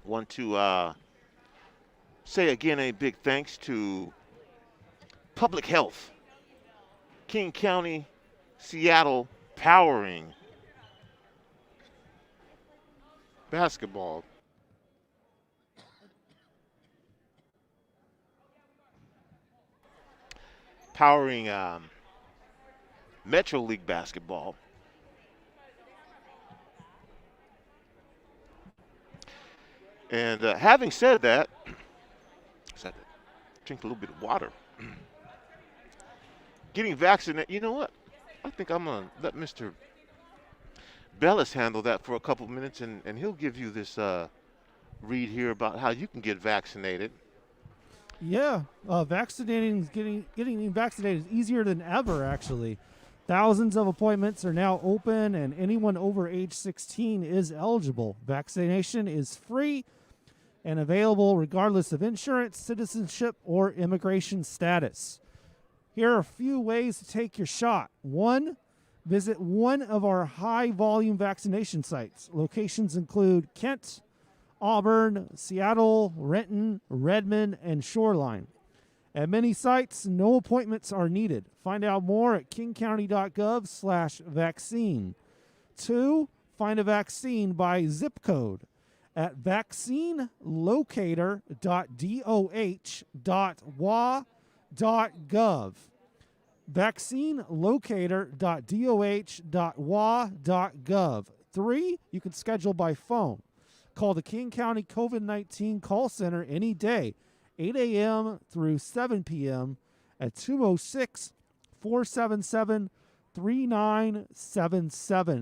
Speaker 1: want to say again a big thanks to Public Health, King County, Seattle, powering basketball. Powering Metro League basketball. And having said that, just had to drink a little bit of water. Getting vaccinated, you know what? I think I'm going to let Mr. Bellis handle that for a couple minutes, and he'll give you this read here about how you can get vaccinated.
Speaker 2: Yeah, getting vaccinated is easier than ever, actually. Thousands of appointments are now open, and anyone over age 16 is eligible. Vaccination is free, and available regardless of insurance, citizenship, or immigration status. Here are a few ways to take your shot. 1, visit one of our high-volume vaccination sites. Locations include Kent, Auburn, Seattle, Renton, Redmond, and Shoreline. At many sites, no appointments are needed. Find out more at kingcounty.gov/vaccine. 2, find a vaccine by zip code at vaccinelocator.doh.wa.gov. vaccinelocator.doh.wa.gov. 3, you can schedule by phone. Call the King County COVID-19 call center any day, 8 a.m. through 7 p.m. at 206-477-3977.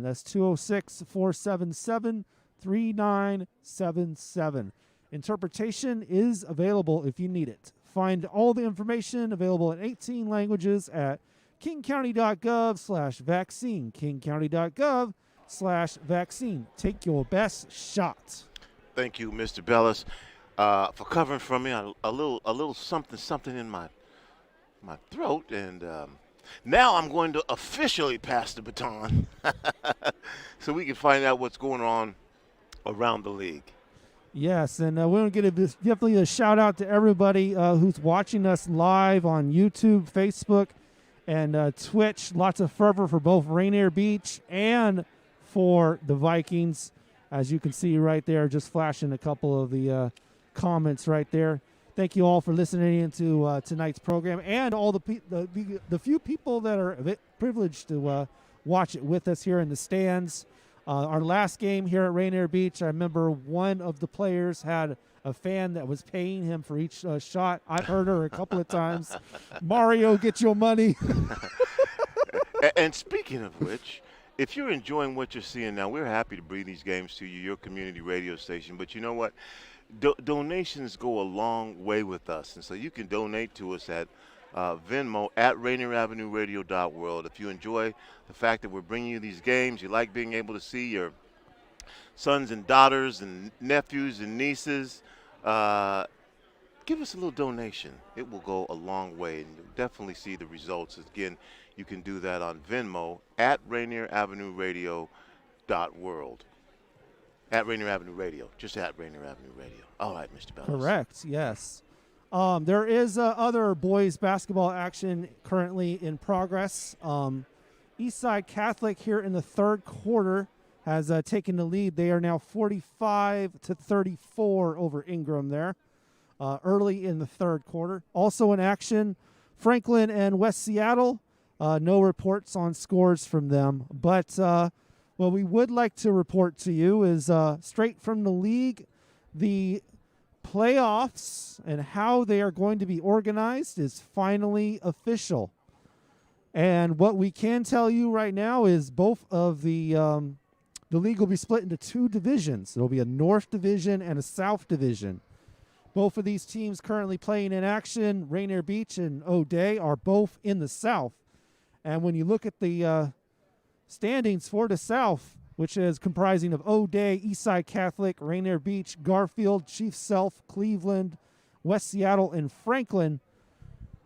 Speaker 2: That's 206-477-3977. Interpretation is available if you need it. Find all the information available in 18 languages at kingcounty.gov/vaccine. kingcounty.gov/vaccine. Take your best shot.
Speaker 1: Thank you, Mr. Bellis, for covering for me a little something in my throat, and now I'm going to officially pass the baton so we can find out what's going on around the league.
Speaker 2: Yes, and we want to give definitely a shout out to everybody who's watching us live on YouTube, Facebook, and Twitch. Lots of fervor for both Rainier Beach and for the Vikings. As you can see right there, just flashing a couple of the comments right there. Thank you all for listening to tonight's program, and all the few people that are privileged to watch it with us here in the stands. Our last game here at Rainier Beach, I remember one of the players had a fan that was paying him for each shot. I've heard her a couple of times. Mario, get your money.
Speaker 1: And speaking of which, if you're enjoying what you're seeing now, we're happy to bring these games to you, your community radio station. But you know what? Donations go a long way with us. And so you can donate to us at Venmo at Rainier Avenue Radio.world. If you enjoy the fact that we're bringing you these games, you like being able to see your sons and daughters and nephews and nieces, give us a little donation. It will go a long way, and you'll definitely see the results. Again, you can do that on Venmo at Rainier Avenue Radio.world. At Rainier Avenue Radio, just at Rainier Avenue Radio. All right, Mr. Bellis.
Speaker 2: Correct, yes. There is other boys basketball action currently in progress. Eastside Catholic here in the third quarter has taken the lead. They are now 45-34 over Ingram there early in the third quarter. Also in action, Franklin and West Seattle. No reports on scores from them. But what we would like to report to you is straight from the league, the playoffs and how they are going to be organized is finally official. And what we can tell you right now is both of the league will be split into two divisions. There will be a North Division and a South Division. Both of these teams currently playing in action, Rainier Beach and O'Day, are both in the South. And when you look at the standings for the South, which is comprising of O'Day, Eastside Catholic, Rainier Beach, Garfield, Chief Sealth, Cleveland, West Seattle, and Franklin,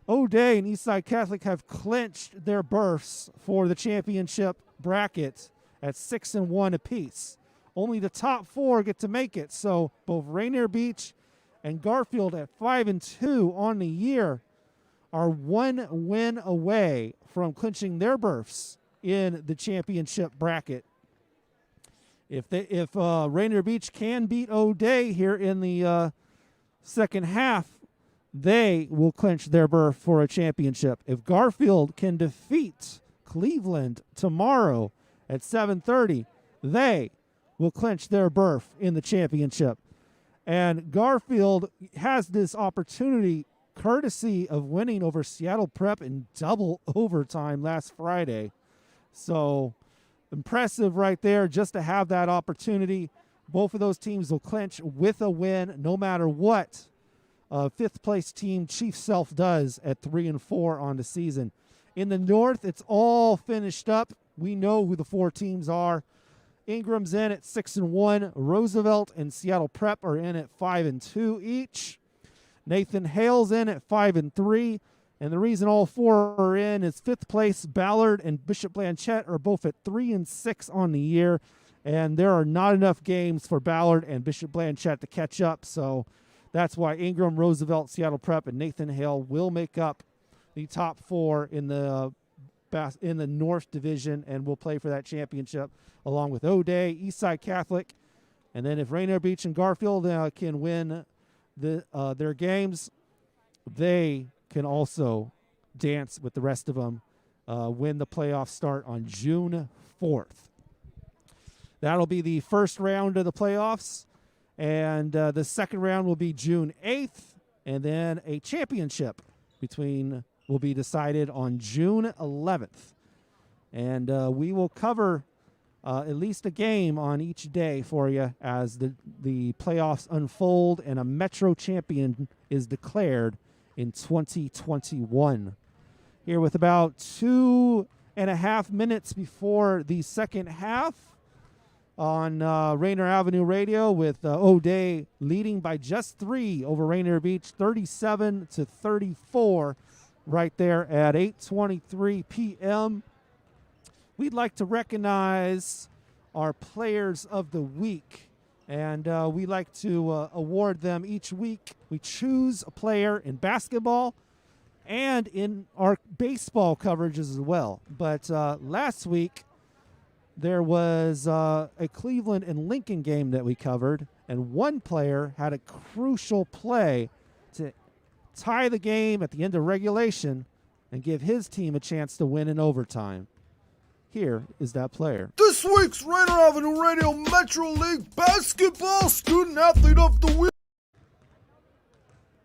Speaker 2: O'Day and Eastside Catholic have clinched their berths for the championship bracket at 6-1 apiece. Only the top four get to make it, so both Rainier Beach and Garfield at 5-2 on the year are one win away from clinching their berths in the championship bracket. If Rainier Beach can beat O'Day here in the second half, they will clinch their berth for a championship. If Garfield can defeat Cleveland tomorrow at 7:30, they will clinch their berth in the championship. And Garfield has this opportunity courtesy of winning over Seattle Prep in double overtime last Friday. So impressive right there just to have that opportunity. Both of those teams will clinch with a win no matter what fifth place team Chief Sealth does at 3-4 on the season. In the North, it's all finished up. We know who the four teams are. Ingram's in at 6-1. Roosevelt and Seattle Prep are in at 5-2 each. Nathan Hale's in at 5-3. And the reason all four are in is 5th place. Ballard and Bishop Blanchette are both at 3-6 on the year. And there are not enough games for Ballard and Bishop Blanchette to catch up. So that's why Ingram, Roosevelt, Seattle Prep, and Nathan Hale will make up the top four in the North Division and will play for that championship along with O'Day, Eastside Catholic. And then if Rainier Beach and Garfield can win their games, they can also dance with the rest of them when the playoffs start on June 4th. That'll be the first round of the playoffs, and the second round will be June 8th, and then a championship will be decided on June 11th. And we will cover at least a game on each day for you as the playoffs unfold and a Metro champion is declared in 2021. Here with about 2.5 minutes before the second half on Rainier Avenue Radio with O'Day leading by just 3 over Rainier Beach, 37-34 right there at 8:23 p.m. We'd like to recognize our players of the week. And we like to award them each week. We choose a player in basketball and in our baseball coverages as well. But last week, there was a Cleveland and Lincoln game that we covered, and one player had a crucial play to tie the game at the end of regulation and give his team a chance to win in overtime. Here is that player.
Speaker 5: This week's Rainier Avenue Radio Metro League Basketball Student Athlete of the Week.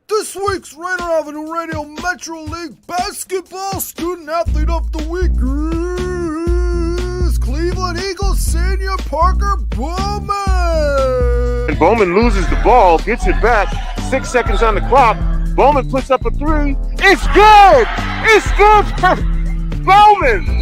Speaker 5: This week's Rainier Avenue Radio Metro League Basketball Student Athlete of the Week is Cleveland Eagles senior Parker Bowman.
Speaker 1: And Bowman loses the ball, gets it back, 6 seconds on the clock. Bowman puts up a 3. It's good! It's good for Bowman!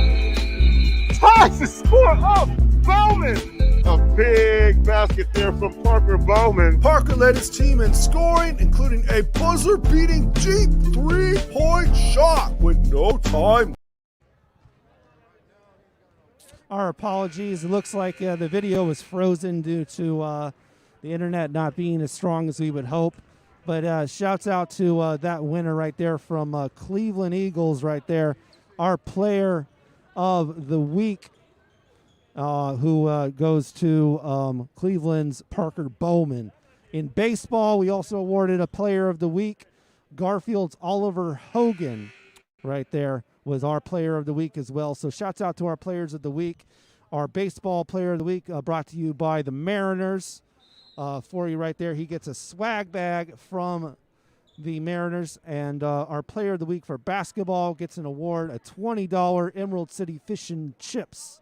Speaker 1: Ties the score up. Bowman. A big basket there from Parker Bowman.
Speaker 5: Parker led his team in scoring, including a buzzer-beating deep 3-point shot with no time.
Speaker 2: Our apologies. It looks like the video was frozen due to the internet not being as strong as we would hope. But shouts out to that winner right there from Cleveland Eagles right there. Our player of the week, who goes to Cleveland's Parker Bowman. In baseball, we also awarded a player of the week. Garfield's Oliver Hogan right there was our player of the week as well. So shouts out to our players of the week. Our baseball player of the week brought to you by the Mariners. For you right there, he gets a swag bag from the Mariners, and our player of the week for basketball gets an award, a $20 Emerald City Fish and Chips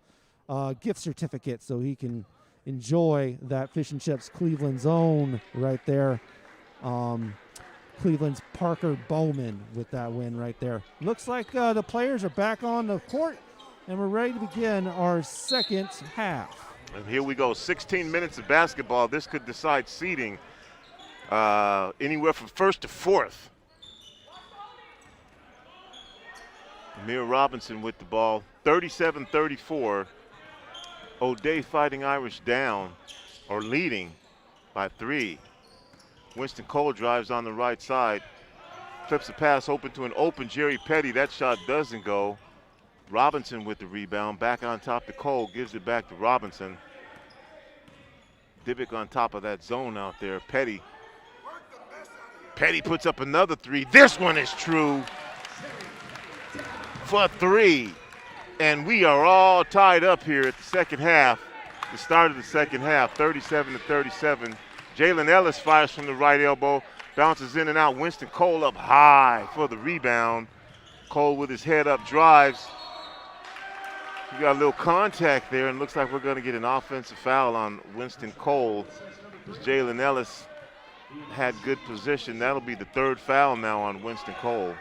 Speaker 2: gift certificate, so he can enjoy that Fish and Chips Cleveland's own right there. Cleveland's Parker Bowman with that win right there. Looks like the players are back on the court, and we're ready to begin our second half.
Speaker 1: And here we go, 16 minutes of basketball. This could decide seeding. Anywhere from 1st to 4th. Amir Robinson with the ball, 37-34. O'Day Fighting Irish down, or leading by 3. Winston Cole drives on the right side, flips a pass open to an open Jerry Petty. That shot doesn't go. Robinson with the rebound, back on top to Cole, gives it back to Robinson. Dibick on top of that zone out there. Petty puts up another 3. This one is true for 3. And we are all tied up here at the second half, the start of the second half, 37-37. Jalen Ellis fires from the right elbow, bounces in and out. Winston Cole up high for the rebound. Cole with his head up drives. We got a little contact there, and looks like we're going to get an offensive foul on Winston Cole. Jalen Ellis had good position. That'll be the 3rd foul now on Winston Cole.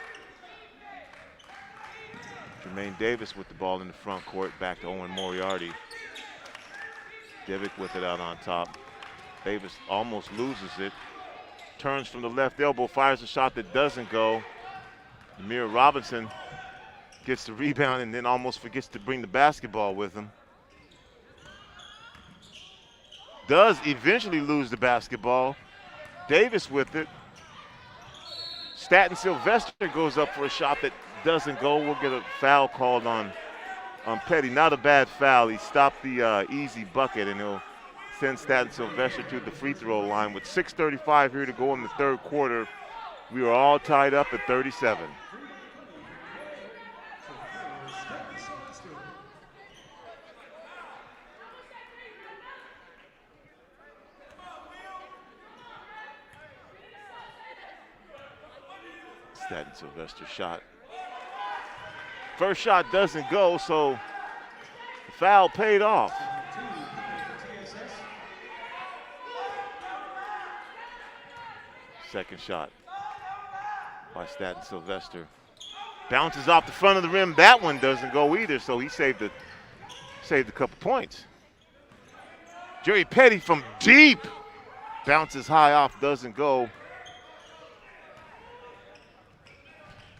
Speaker 1: Jermaine Davis with the ball in the front court, back to Owen Moriarty. Divick with it out on top. Davis almost loses it. Turns from the left elbow, fires a shot that doesn't go. Amir Robinson gets the rebound and then almost forgets to bring the basketball with him. Does eventually lose the basketball. Davis with it. Staten Sylvester goes up for a shot that doesn't go. We'll get a foul called on Petty. Not a bad foul. He stopped the easy bucket, and he'll send Staten Sylvester to the free throw line. With 6:35 here to go in the third quarter, we are all tied up at 37. Staten Sylvester shot. First shot doesn't go, so the foul paid off. Second shot by Staten Sylvester. Bounces off the front of the rim. That one doesn't go either, so he saved a couple points. Jerry Petty from deep. Bounces high off, doesn't go.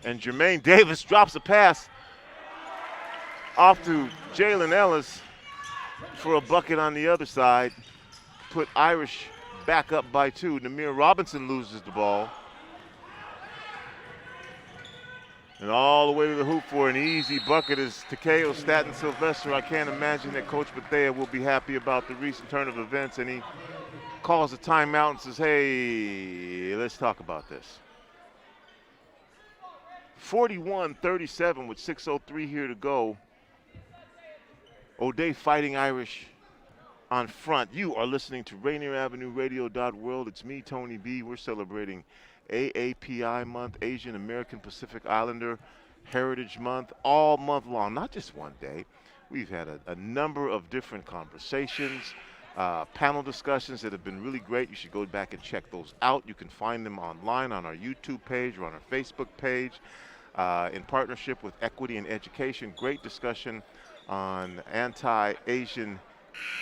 Speaker 1: And Jermaine Davis drops a pass off to Jalen Ellis for a bucket on the other side. Put Irish back up by 2. Namir Robinson loses the ball. And all the way to the hoop for an easy bucket is Takeo Staten Sylvester. I can't imagine that Coach Bethea will be happy about the recent turn of events, and he calls a timeout and says, hey, let's talk about this. 41-37 with 6:03 here to go. O'Day Fighting Irish on front. You are listening to Rainier Avenue Radio.world. It's me, Tony B. We're celebrating AAPI month, Asian American Pacific Islander Heritage Month, all month long, not just one day. We've had a number of different conversations, panel discussions that have been really great. You should go back and check those out. You can find them online on our YouTube page or on our Facebook page. In partnership with Equity and Education, great discussion on anti-Asian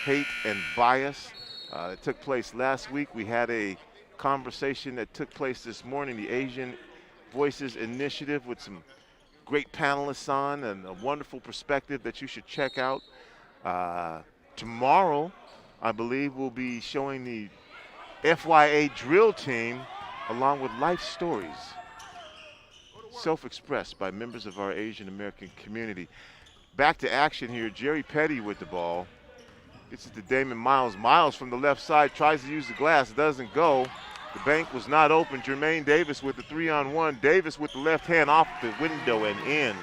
Speaker 1: hate and bias. It took place last week. We had a conversation that took place this morning, the Asian Voices Initiative, with some great panelists on and a wonderful perspective that you should check out. Tomorrow, I believe, we'll be showing the FYA drill team along with life stories self-expressed by members of our Asian American community. Back to action here. Jerry Petty with the ball. Gets it to Damon Miles. Miles from the left side tries to use the glass. Doesn't go. The bank was not open. Jermaine Davis with the 3-on-1. Davis with the left hand off the window and in.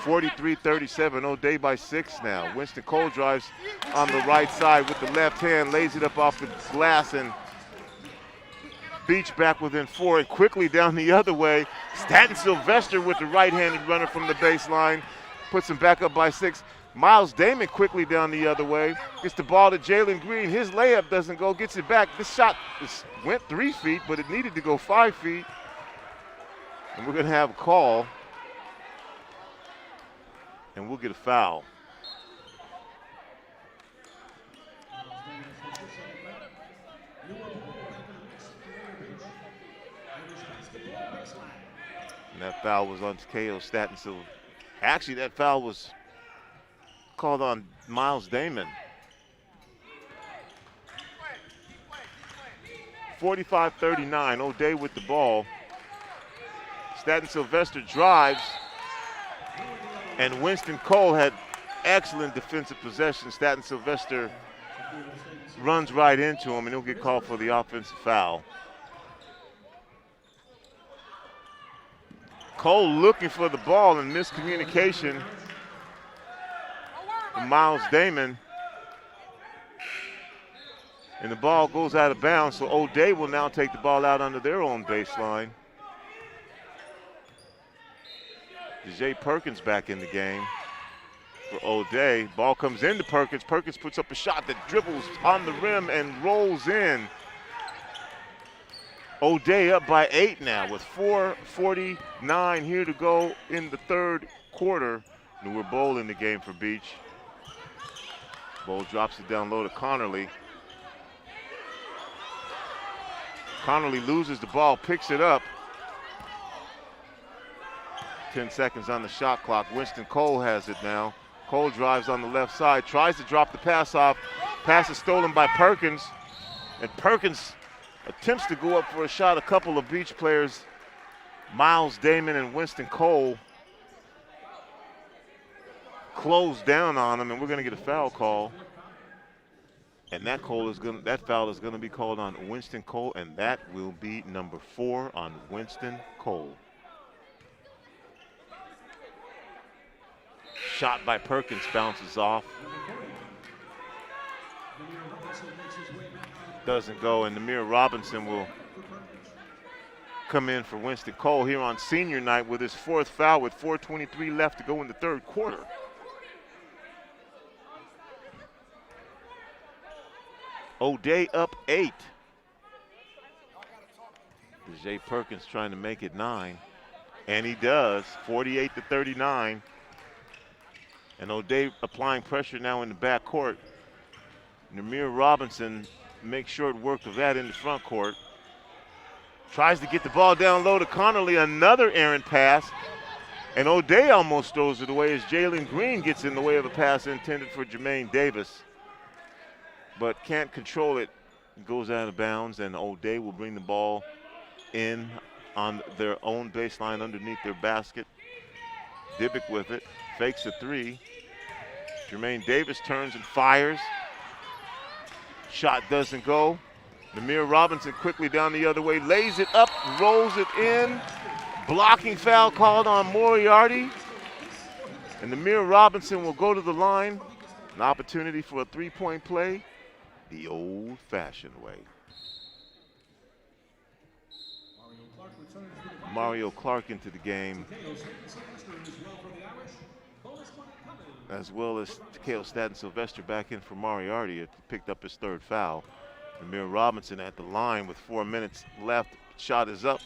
Speaker 1: 43-37. O'Day by 6 now. Winston Cole drives on the right side with the left hand. Lays it up off the glass, and Beach back within 4, and quickly down the other way. Staten Sylvester with the right-handed runner from the baseline. Puts him back up by 6. Miles Damon quickly down the other way. Gets the ball to Jalen Green. His layup doesn't go. Gets it back. This shot went 3 feet, but it needed to go 5 feet. And we're going to have a call. And we'll get a foul. And that foul was on Takeo Staten Sylvester. Actually, that foul was called on Miles Damon. 45-39, O'Day with the ball. Staten Sylvester drives, and Winston Cole had excellent defensive possession. Staten Sylvester runs right into him, and he'll get called for the offensive foul. Cole looking for the ball, and miscommunication from Miles Damon. And the ball goes out of bounds, so O'Day will now take the ball out under their own baseline. Jay Perkins back in the game for O'Day. Ball comes into Perkins. Perkins puts up a shot that dribbles on the rim and rolls in. O'Day up by 8 now with 4:49 here to go in the third quarter. Newer Bowl in the game for Beach. Bull drops it down low to Connerly. Connerly loses the ball, picks it up. 10 seconds on the shot clock. Winston Cole has it now. Cole drives on the left side, tries to drop the pass off. Pass is stolen by Perkins. And Perkins attempts to go up for a shot. A couple of Beach players, Miles Damon and Winston Cole, close down on him, and we're going to get a foul call. And that foul is going to be called on Winston Cole, and that will be number 4 on Winston Cole. Shot by Perkins bounces off. Doesn't go, and Namir Robinson will come in for Winston Cole here on senior night with his 4th foul with 4:23 left to go in the 3rd quarter. O'Day up 8. Jay Perkins trying to make it 9, and he does, 48-39. And O'Day applying pressure now in the back court. Namir Robinson makes short work of that in the front court. Tries to get the ball down low to Connerly, another errant pass. And O'Day almost throws it away as Jalen Green gets in the way of a pass intended for Jermaine Davis. But can't control it. It goes out of bounds, and O'Day will bring the ball in on their own baseline underneath their basket. Dibbick with it, fakes a 3. Jermaine Davis turns and fires. Shot doesn't go. Namir Robinson quickly down the other way, lays it up, rolls it in. Blocking foul called on Moriarty. And Namir Robinson will go to the line. An opportunity for a 3-point play the old-fashioned way. Mario Clark into the game, as well as Takeo Staten-Sylvester back in for Moriarty. It picked up his 3rd foul. Namir Robinson at the line with 4 minutes left. Shot is up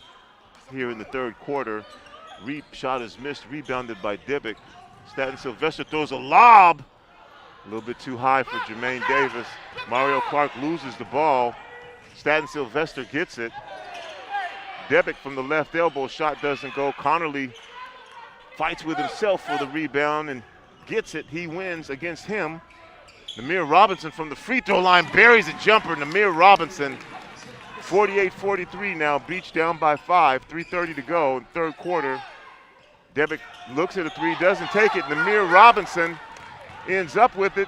Speaker 1: here in the 3rd quarter. Shot is missed, rebounded by Dibbick. Staten-Sylvester throws a lob. A little bit too high for Jermaine Davis. Mario Clark loses the ball. Staten-Sylvester gets it. Dibbick from the left elbow, shot doesn't go. Connerly fights with himself for the rebound and gets it. He wins against him. Namir Robinson from the free throw line buries a jumper. Namir Robinson, 48-43 now. Beach down by 5. 3:30 to go in the 3rd quarter. Dibbick looks at a 3, doesn't take it. Namir Robinson ends up with it.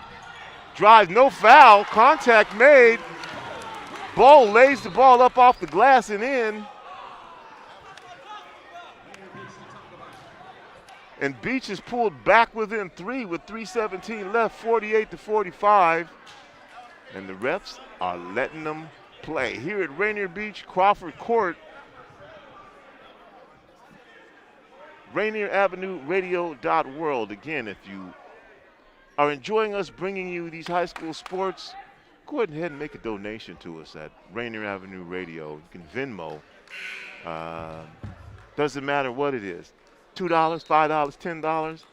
Speaker 1: Drives, no foul. Contact made. Bull lays the ball up off the glass and in. And Beach is pulled back within 3 with 3:17 left, 48-45. And the refs are letting them play. Here at Rainier Beach, Crawford Court, Rainier Avenue Radio.world. Again, if you are enjoying us bringing you these high school sports, go ahead and make a donation to us at Rainier Avenue Radio. You can Venmo. Doesn't matter what it is. $2, $5, $10,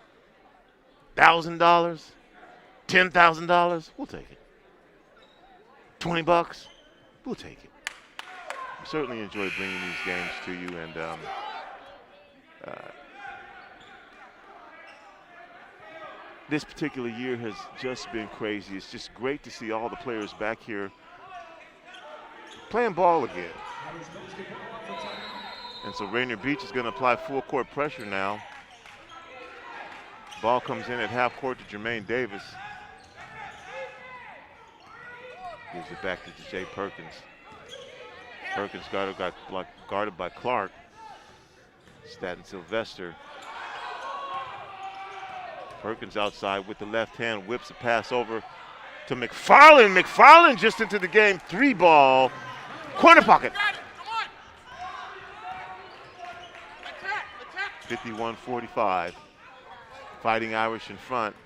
Speaker 1: $1,000, $10,000, we'll take it. $20, we'll take it. We certainly enjoy bringing these games to you, and this particular year has just been crazy. It's just great to see all the players back here playing ball again. And so Rainier Beach is going to apply full court pressure now. Ball comes in at half court to Jermaine Davis. Gives it back to Jay Perkins. Perkins guarded by Clark. Staten-Sylvester. Perkins outside with the left hand, whips a pass over to McFarland. McFarland just into the game. 3-ball. Corner pocket. 51-45. Fighting Irish in front.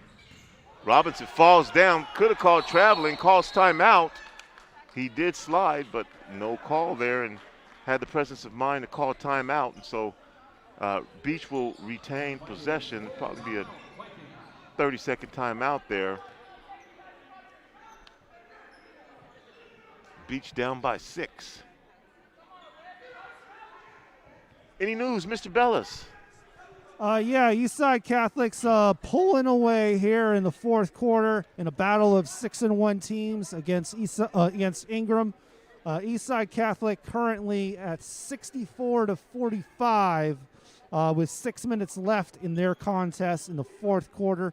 Speaker 1: Robinson falls down. Could have called traveling. Calls timeout. He did slide, but no call there, and had the presence of mind to call timeout. And so Beach will retain possession. Probably be a 30-second timeout there. Beach down by 6. Any news, Mr. Bellis?
Speaker 2: Yeah, Eastside Catholics pulling away here in the fourth quarter in a battle of 6-1 teams against Ingram. Eastside Catholic currently at 64-45 with 6 minutes left in their contest in the fourth quarter.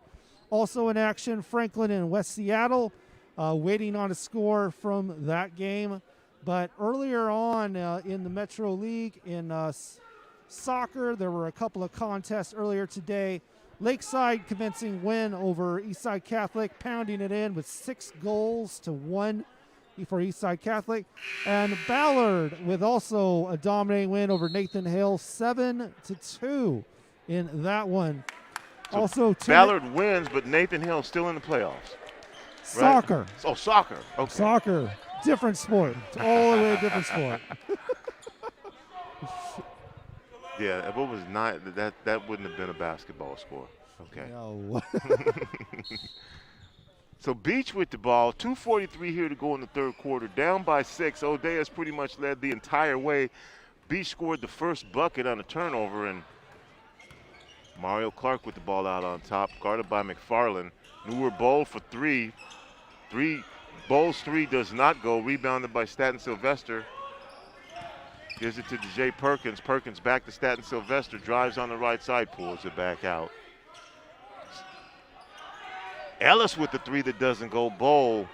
Speaker 2: Also in action, Franklin and West Seattle waiting on a score from that game. But earlier on in the Metro League in soccer, there were a couple of contests earlier today. Lakeside convincing win over Eastside Catholic, pounding it in with 6-1 for Eastside Catholic. And Ballard with also a dominating win over Nathan Hill, 7-2 in that one.
Speaker 1: So
Speaker 2: also,
Speaker 1: Ballard wins, but Nathan Hill still in the playoffs.
Speaker 2: Soccer.
Speaker 1: Right? Oh, soccer. Okay.
Speaker 2: Soccer. Different sport. It's all the way different sport.
Speaker 1: Yeah, what was that wouldn't have been a basketball score. Okay.
Speaker 2: No.
Speaker 1: So Beach with the ball, 2:43 here to go in the third quarter, down by 6. O'Day has pretty much led the entire way. Beach scored the first bucket on a turnover, and Mario Clark with the ball out on top, guarded by McFarland. Newer Bowl for 3. Bowles 3 does not go, rebounded by Staten Sylvester. Gives it to Jay Perkins. Perkins back to Staten Sylvester, drives on the right side, pulls it back out. Ellis with the 3 that doesn't go. Bowl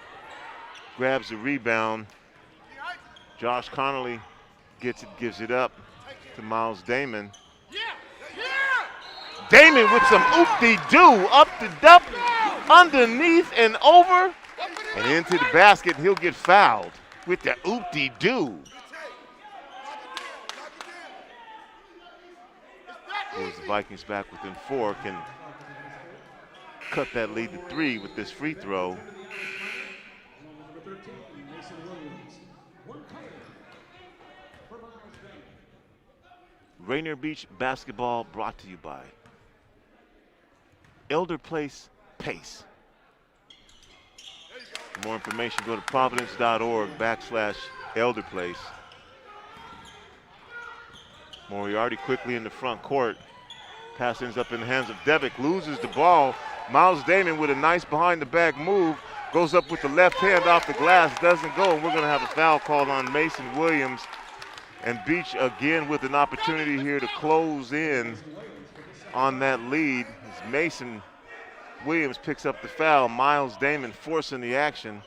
Speaker 1: grabs the rebound. Josh Connolly gets it, gives it up to Miles Damon. Damon with some oop-de-doo, up the dup, underneath and over, and into the basket. He'll get fouled with the oop-de-doo. Pulls the Vikings back within 4, can cut that lead to 3 with this free throw. Rainier Beach basketball brought to you by Elder Place Pace. For more information, go to providence.org/elderplace. Moriarty quickly in the front court. Pass ends up in the hands of Devick, loses the ball. Miles Damon with a nice behind-the-back move, goes up with the left hand off the glass, doesn't go, and we're going to have a foul called on Mason Williams. And Beach again with an opportunity here to close in on that lead. As Mason Williams picks up the foul. Miles Damon forcing the action.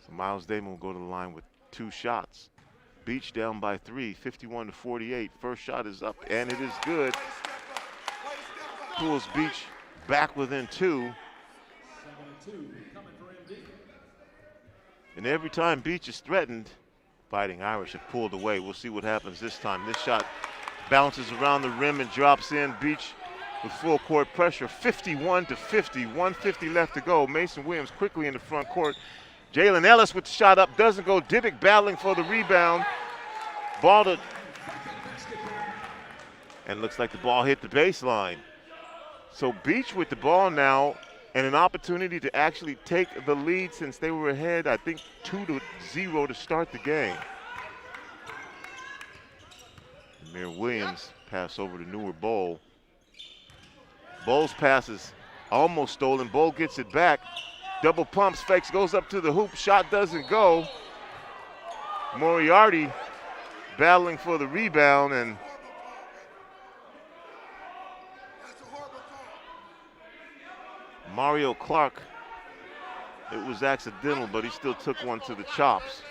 Speaker 1: So Miles Damon will go to the line with 2 shots. Beach down by 3, 51-48. First shot is up, and it is good. Pulls Beach back within 2. And every time Beach is threatened, Fighting Irish have pulled away. We'll see what happens this time. This shot bounces around the rim and drops in. Beach with full court pressure, 51-50, 150 left to go. Mason Williams quickly in the front court. Jalen Ellis with the shot up, doesn't go. Divick battling for the rebound. Ball to, and looks like the ball hit the baseline. So Beach with the ball now and an opportunity to actually take the lead since they were ahead, I think 2-0 to start the game. Amir Williams pass over to Newer Bowl. Bowles passes almost stolen. Bowl gets it back. Double pumps, fakes, goes up to the hoop. Shot doesn't go. Moriarty battling for the rebound, and Mario Clark, it was accidental, but he still took one to the chops.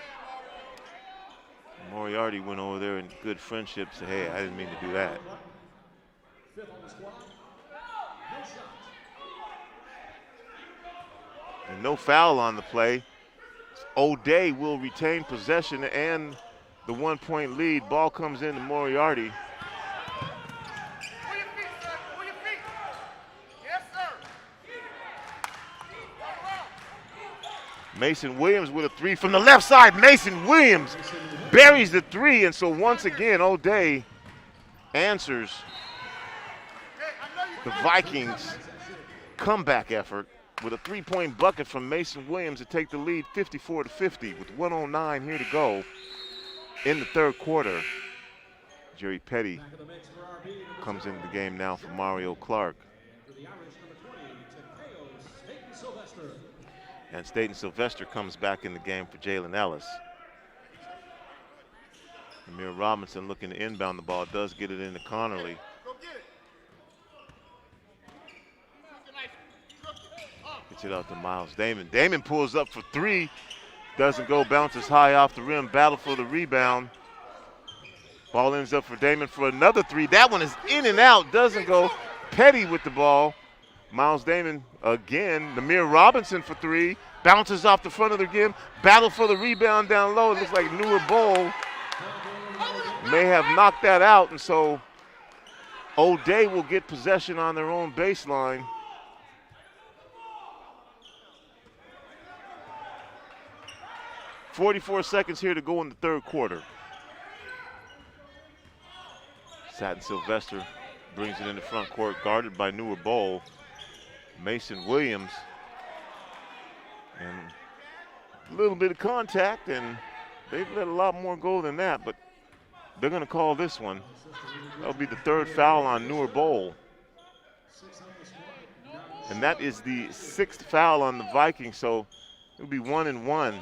Speaker 1: Moriarty went over there in good friendship, said, hey, I didn't mean to do that. And no foul on the play. O'Day will retain possession and the 1-point lead. Ball comes in to Moriarty. Mason Williams with a 3 from the left side. Mason Williams buries the 3, and so once again, O'Day answers the Vikings comeback effort with a 3-point bucket from Mason Williams to take the lead 54-50 with 1:09 here to go in the third quarter. Jerry Petty comes into the game now for Mario Clark. And Staten Sylvester comes back in the game for Jalen Ellis. Amir Robinson looking to inbound the ball, does get it into Connerly. Gets it out to Miles Damon. Damon pulls up for three. Doesn't go, bounces high off the rim, battle for the rebound. Ball ends up for Damon for another three. That one is in and out, doesn't go. Petty with the ball. Miles Damon again. Namir Robinson for three. Bounces off the front of the rim. Battle for the rebound down low. It looks like Newer Bowl may have knocked that out, and so O'Day will get possession on their own baseline. .44 seconds here to go in the third quarter. Staten Sylvester brings it in the front court, guarded by Newer Bowl. Mason Williams, and a little bit of contact, and they've let a lot more go than that, but they're going to call this one. That'll be the third foul on Newer Bowl. And that is the sixth foul on the Vikings, so it'll be 1-1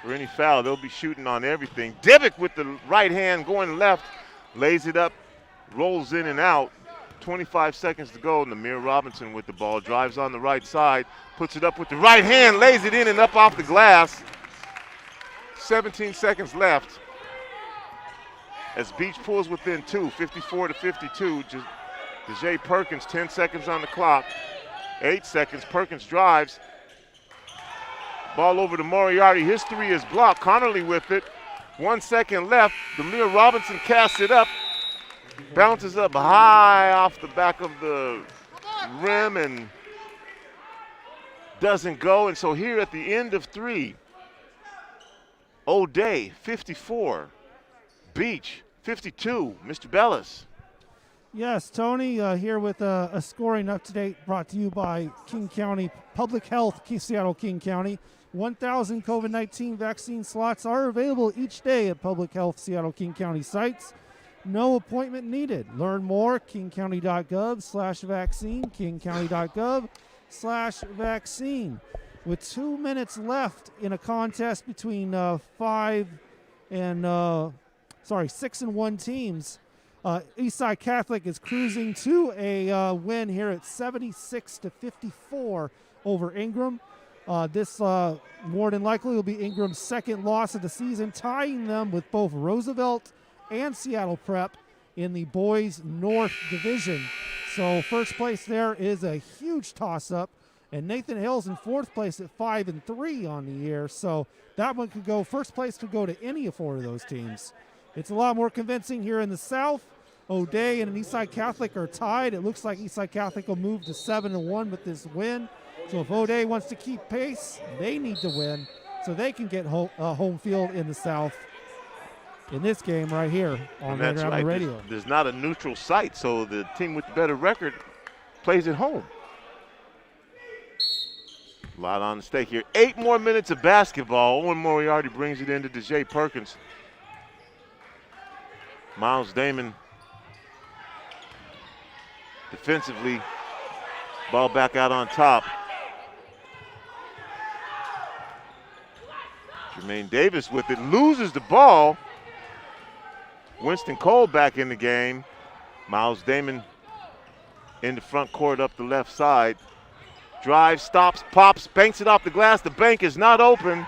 Speaker 1: for any foul. They'll be shooting on everything. Divick with the right hand going left, lays it up, rolls in and out. 25 seconds to go. Namir Robinson with the ball, drives on the right side, puts it up with the right hand, lays it in and up off the glass. 17 seconds left as Beach pulls within two, 54-52. Dejae Perkins, 10 seconds on the clock. 8 seconds, Perkins drives. Ball over to Moriarty, his three is blocked. Connerly with it, 1 second left. Namir Robinson casts it up. Bounces up high off the back of the rim and doesn't go. And so here at the end of three, O'Day, 54. Beach, 52. Mr. Bellis.
Speaker 2: Yes, Tony, here with a scoring up-to-date brought to you by King County Public Health, Seattle King County. 1,000 COVID-19 vaccine slots are available each day at Public Health Seattle King County sites. No appointment needed. Learn more, kingcounty.gov/vaccine, kingcounty.gov/vaccine. With 2 minutes left in a contest between 6 and 1 teams, Eastside Catholic is cruising to a win here at 76-54 over Ingram. This more than likely will be Ingram's second loss of the season, tying them with both Roosevelt and Seattle Prep in the boys North Division. So first place there is a huge toss-up, and Nathan Hill's in fourth place at 5-3 on the year. So that one could go, first place could go to any of four of those teams. It's a lot more convincing here in the South. O'Day and Eastside Catholic are tied. It looks like Eastside Catholic will move to 7-1 with this win. So if O'Day wants to keep pace, they need to win so they can get home field in the South in this game right here on Rainier Avenue Radio.
Speaker 1: There's not a neutral site, so the team with the better record plays at home. A lot on stake here. 8 more minutes of basketball. Owen Moriarty brings it into Dejae Perkins. Miles Damon defensively, ball back out on top. Jermaine Davis with it, loses the ball. Winston Cole back in the game. Miles Damon in the front court up the left side. Drives, stops, pops, banks it off the glass. The bank is not open.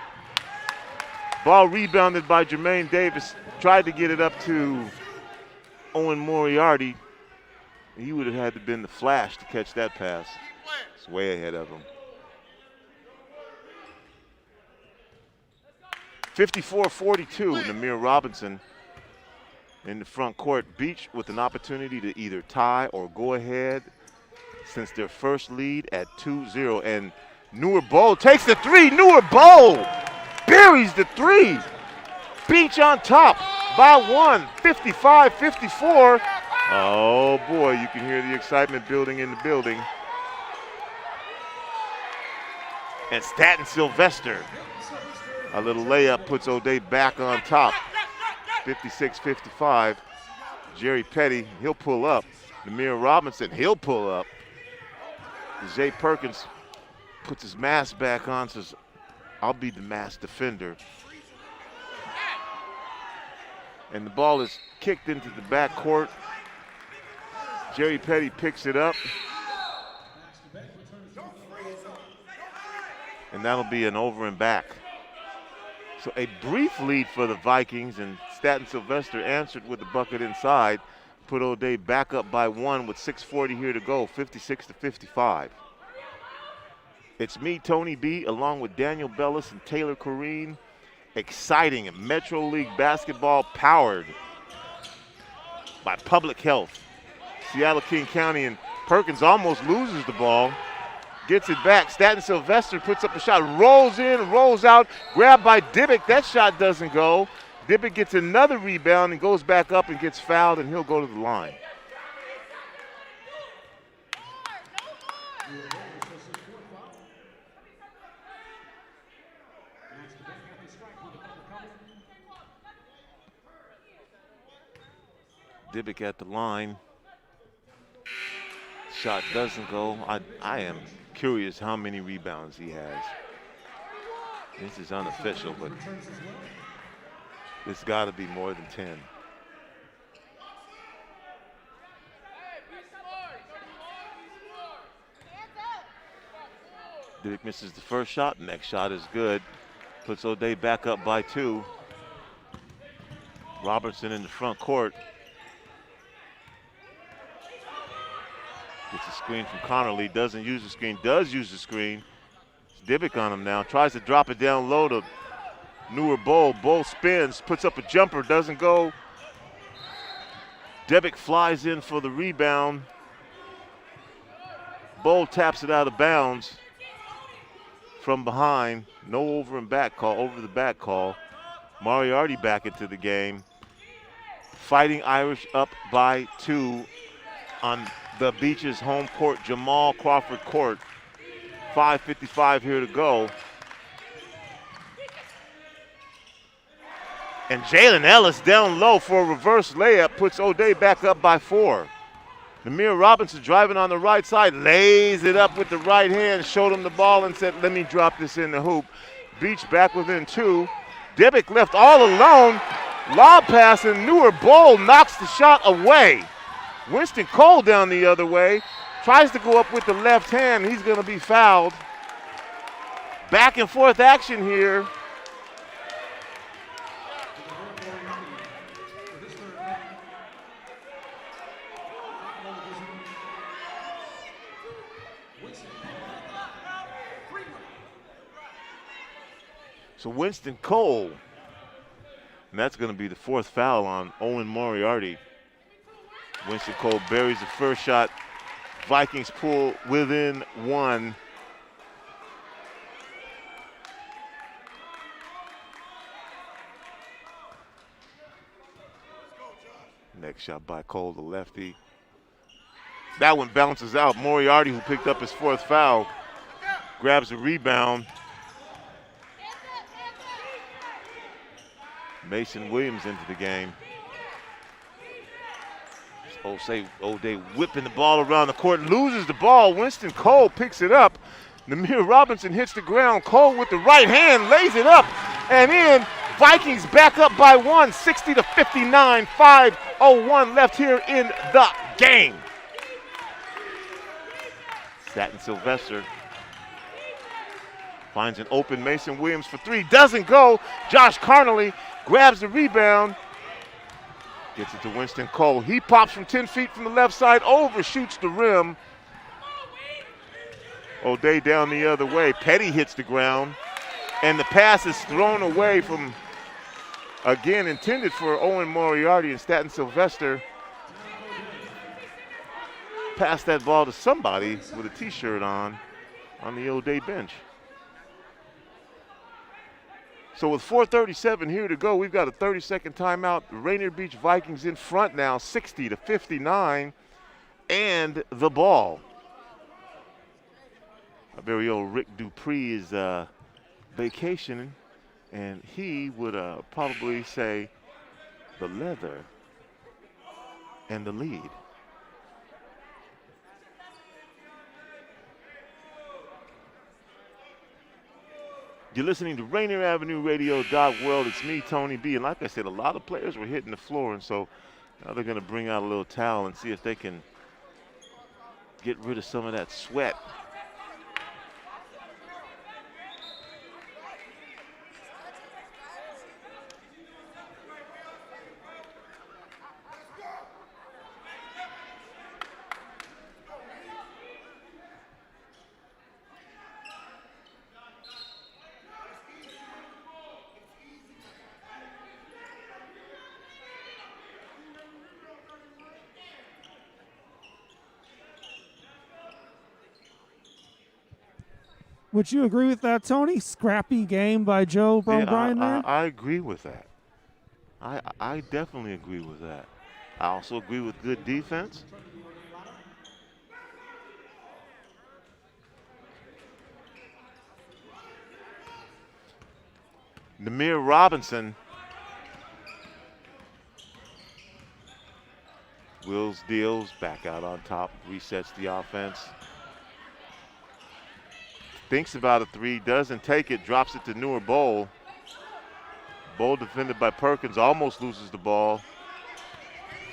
Speaker 1: Ball rebounded by Jermaine Davis. Tried to get it up to Owen Moriarty. He would have had to been the flash to catch that pass. It's way ahead of him. 54-42, Namir Robinson in the front court. Beach with an opportunity to either tie or go ahead since their first lead at 2-0. And Newer Bowl takes the three. Newer Bowl buries the three. Beach on top by one, 55-54. Oh boy, you can hear the excitement building in the building. And Staten Sylvester, a little layup puts O'Day back on top. 56-55. Jerry Petty, he'll pull up. Namir Robinson, he'll pull up. Zay Perkins puts his mask back on, says, I'll be the mask defender. And the ball is kicked into the backcourt. Jerry Petty picks it up. And that'll be an over and back. So a brief lead for the Vikings, and Staten Sylvester answered with the bucket inside. Put O'Day back up by 1 with 6:40 here to go, 56-55. It's me, Tony B, along with Daniel Bellis and Taylor Corrine. Exciting Metro League basketball powered by Public Health. Seattle King County, and Perkins almost loses the ball. Gets it back. Staten Sylvester puts up a shot, rolls in, rolls out, grabbed by Dibbick. That shot doesn't go. Dibbick gets another rebound and goes back up and gets fouled, and he'll go to the line. Dibbick at the line. Shot doesn't go. I am curious how many rebounds he has. This is unofficial, but it's got to be more than 10. Dibbick misses the first shot. Next shot is good. Puts O'Day back up by 2. Robertson in the front court. Gets a screen from Connerly, doesn't use the screen, does use the screen. It's Dibbick on him now, tries to drop it down low to Newer Bull. Bull spins, puts up a jumper, doesn't go. Dibbick flies in for the rebound. Bull taps it out of bounds from behind. No over and back call, over the back call. Moriarty back into the game. Fighting Irish up by 2 on the Beaches home court, Jamal Crawford court. 5:55 here to go. And Jalen Ellis down low for a reverse layup, puts O'Day back up by 4. Namir Robinson driving on the right side, lays it up with the right hand, showed him the ball and said, let me drop this in the hoop. Beach back within 2. Dibbick left all alone. Lob pass, and Newer Bull knocks the shot away. Winston Cole down the other way, tries to go up with the left hand. He's going to be fouled. Back and forth action here. So Winston Cole, and that's going to be the 4th foul on Owen Moriarty. Winston Cole buries the first shot. Vikings pull within 1. Next shot by Cole, the lefty. That one bounces out. Moriarty, who picked up his 4th foul, grabs the rebound. Mason Williams into the game. O'Day whipping the ball around the court, loses the ball. Winston Cole picks it up. Namir Robinson hits the ground. Cole with the right hand lays it up and in. Vikings back up by 1, 60-59. 5:01 left here in the game. Staten Sylvester finds an open Mason Williams for 3. Doesn't go. Josh Carnley grabs the rebound. Gets it to Winston Cole. He pops from 10 feet from the left side, overshoots the rim. O'Day down the other way. Petty hits the ground. And the pass is thrown away from, again, intended for Owen Moriarty, and Staten Sylvester passed that ball to somebody with a T-shirt on the O'Day bench. So with 4:37 here to go, we've got a 30-second timeout. The Rainier Beach Vikings in front now, 60-59, and the ball. Our very own Rick Dupree is vacationing, and he would probably say the leather and the lead. You're listening to Rainier Avenue Radio World. It's me, Tony B. And like I said, a lot of players were hitting the floor, and so now they're going to bring out a little towel and see if they can get rid of some of that sweat.
Speaker 2: Would you agree with that, Tony? Scrappy game by Joe O'Brien there?
Speaker 1: I agree with that. I definitely agree with that. I also agree with good defense. Namir Robinson. Wills deals, back out on top, resets the offense. Thinks about a three, doesn't take it, drops it to Newer Bowl. Bowl defended by Perkins, almost loses the ball.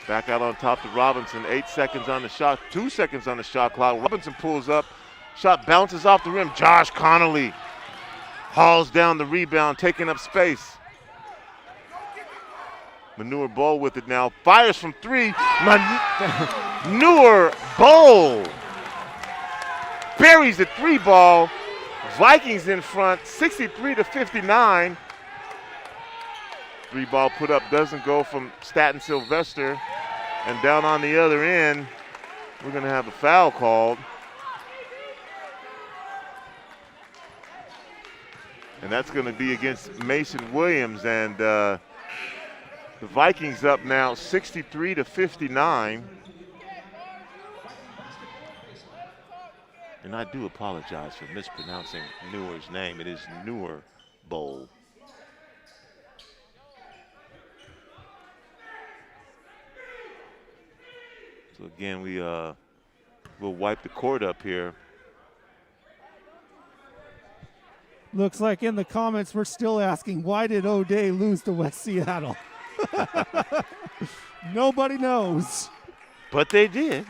Speaker 1: Back out on top to Robinson, 8 seconds on the shot, 2 seconds on the shot clock. Robinson pulls up, shot bounces off the rim. Josh Connolly hauls down the rebound, taking up space. Manure Bowl with it now, fires from three. Newer Bowl buries the three ball. Vikings in front, 63-59. Three ball put up doesn't go from Staten Sylvester. And down on the other end, we're going to have a foul called. And that's going to be against Mason Williams. And the Vikings up now 63-59. And I do apologize for mispronouncing Newer's name. It is Newer Bowl. So again, we'll wipe the court up here.
Speaker 2: Looks like in the comments we're still asking, why did O'Day lose to West Seattle? Nobody knows.
Speaker 1: But they did.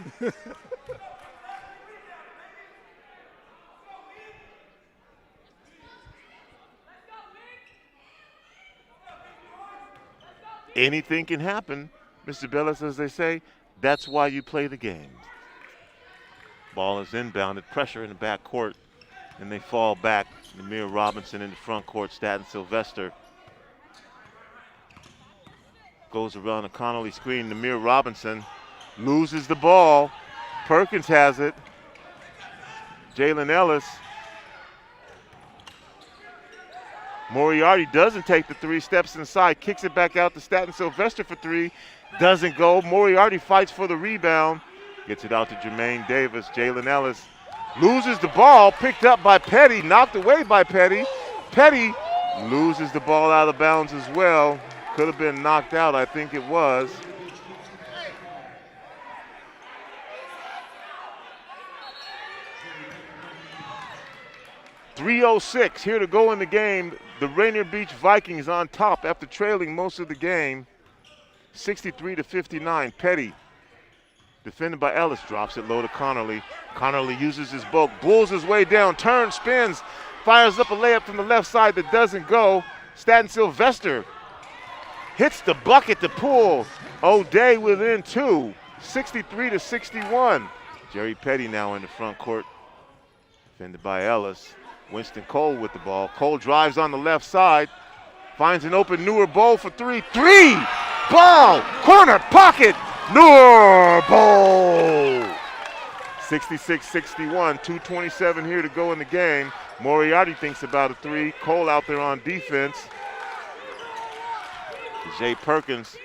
Speaker 1: Anything can happen, Mr. Bellis, as they say. That's why you play the game. Ball is inbounded, pressure in the back court, and they fall back. Namir Robinson in the front court, Staten Sylvester goes around the Connolly screen. Namir Robinson loses the ball. Perkins has it. Jalen Ellis. Moriarty doesn't take the three, steps inside, kicks it back out to Staten Sylvester for three. Doesn't go. Moriarty fights for the rebound. Gets it out to Jermaine Davis. Jalen Ellis loses the ball, picked up by Petty, knocked away by Petty. Petty loses the ball out of bounds as well. Could have been knocked out, I think it was. .306 here to go in the game. The Rainier Beach Vikings on top after trailing most of the game. 63-59. Petty, defended by Ellis, drops it low to Connolly. Connolly uses his bulk, bulls his way down, turns, spins, fires up a layup from the left side that doesn't go. Staten Sylvester hits the bucket to pull O'Day within two, 63-61. Jerry Petty now in the front court, defended by Ellis. Winston Cole with the ball. Cole drives on the left side, finds an open Newer Bowl for three. Three! Ball! Corner pocket! Newer Bowl! 66-61, 2:27 here to go in the game. Moriarty thinks about a three. Cole out there on defense. Jay Perkins.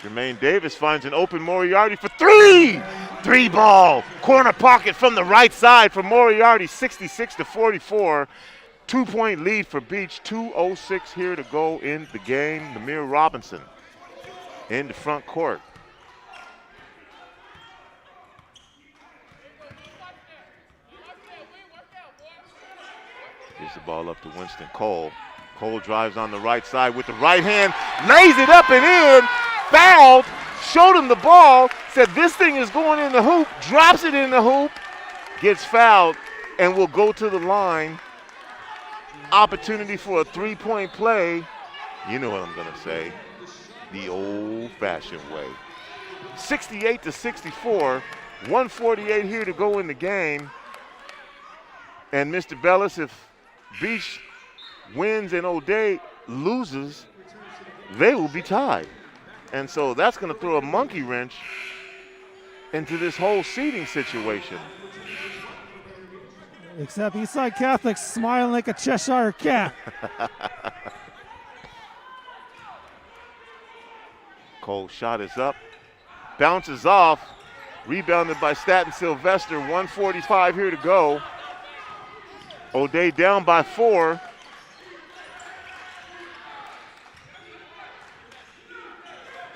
Speaker 1: Jermaine Davis finds an open Moriarty for three. Three ball. Corner pocket from the right side for Moriarty, 66-44. 2-point lead for Beach. 2:06 here to go in the game. Namir Robinson in the front court. Gives the ball up to Winston Cole. Cole drives on the right side with the right hand, lays it up and in, fouled, showed him the ball, said this thing is going in the hoop, drops it in the hoop, gets fouled, and will go to the line. Opportunity for a three-point play. You know what I'm going to say. The old-fashioned way. 68-64, 1:48 here to go in the game. And Mr. Bellis, if Beach wins and O'Day loses, they will be tied. And so that's going to throw a monkey wrench into this whole seeding situation.
Speaker 2: Except Eastside Catholic's smiling like a Cheshire cat.
Speaker 1: Cole's shot is up, bounces off, rebounded by Staten Sylvester, 1:45 here to go. O'Day down by 4.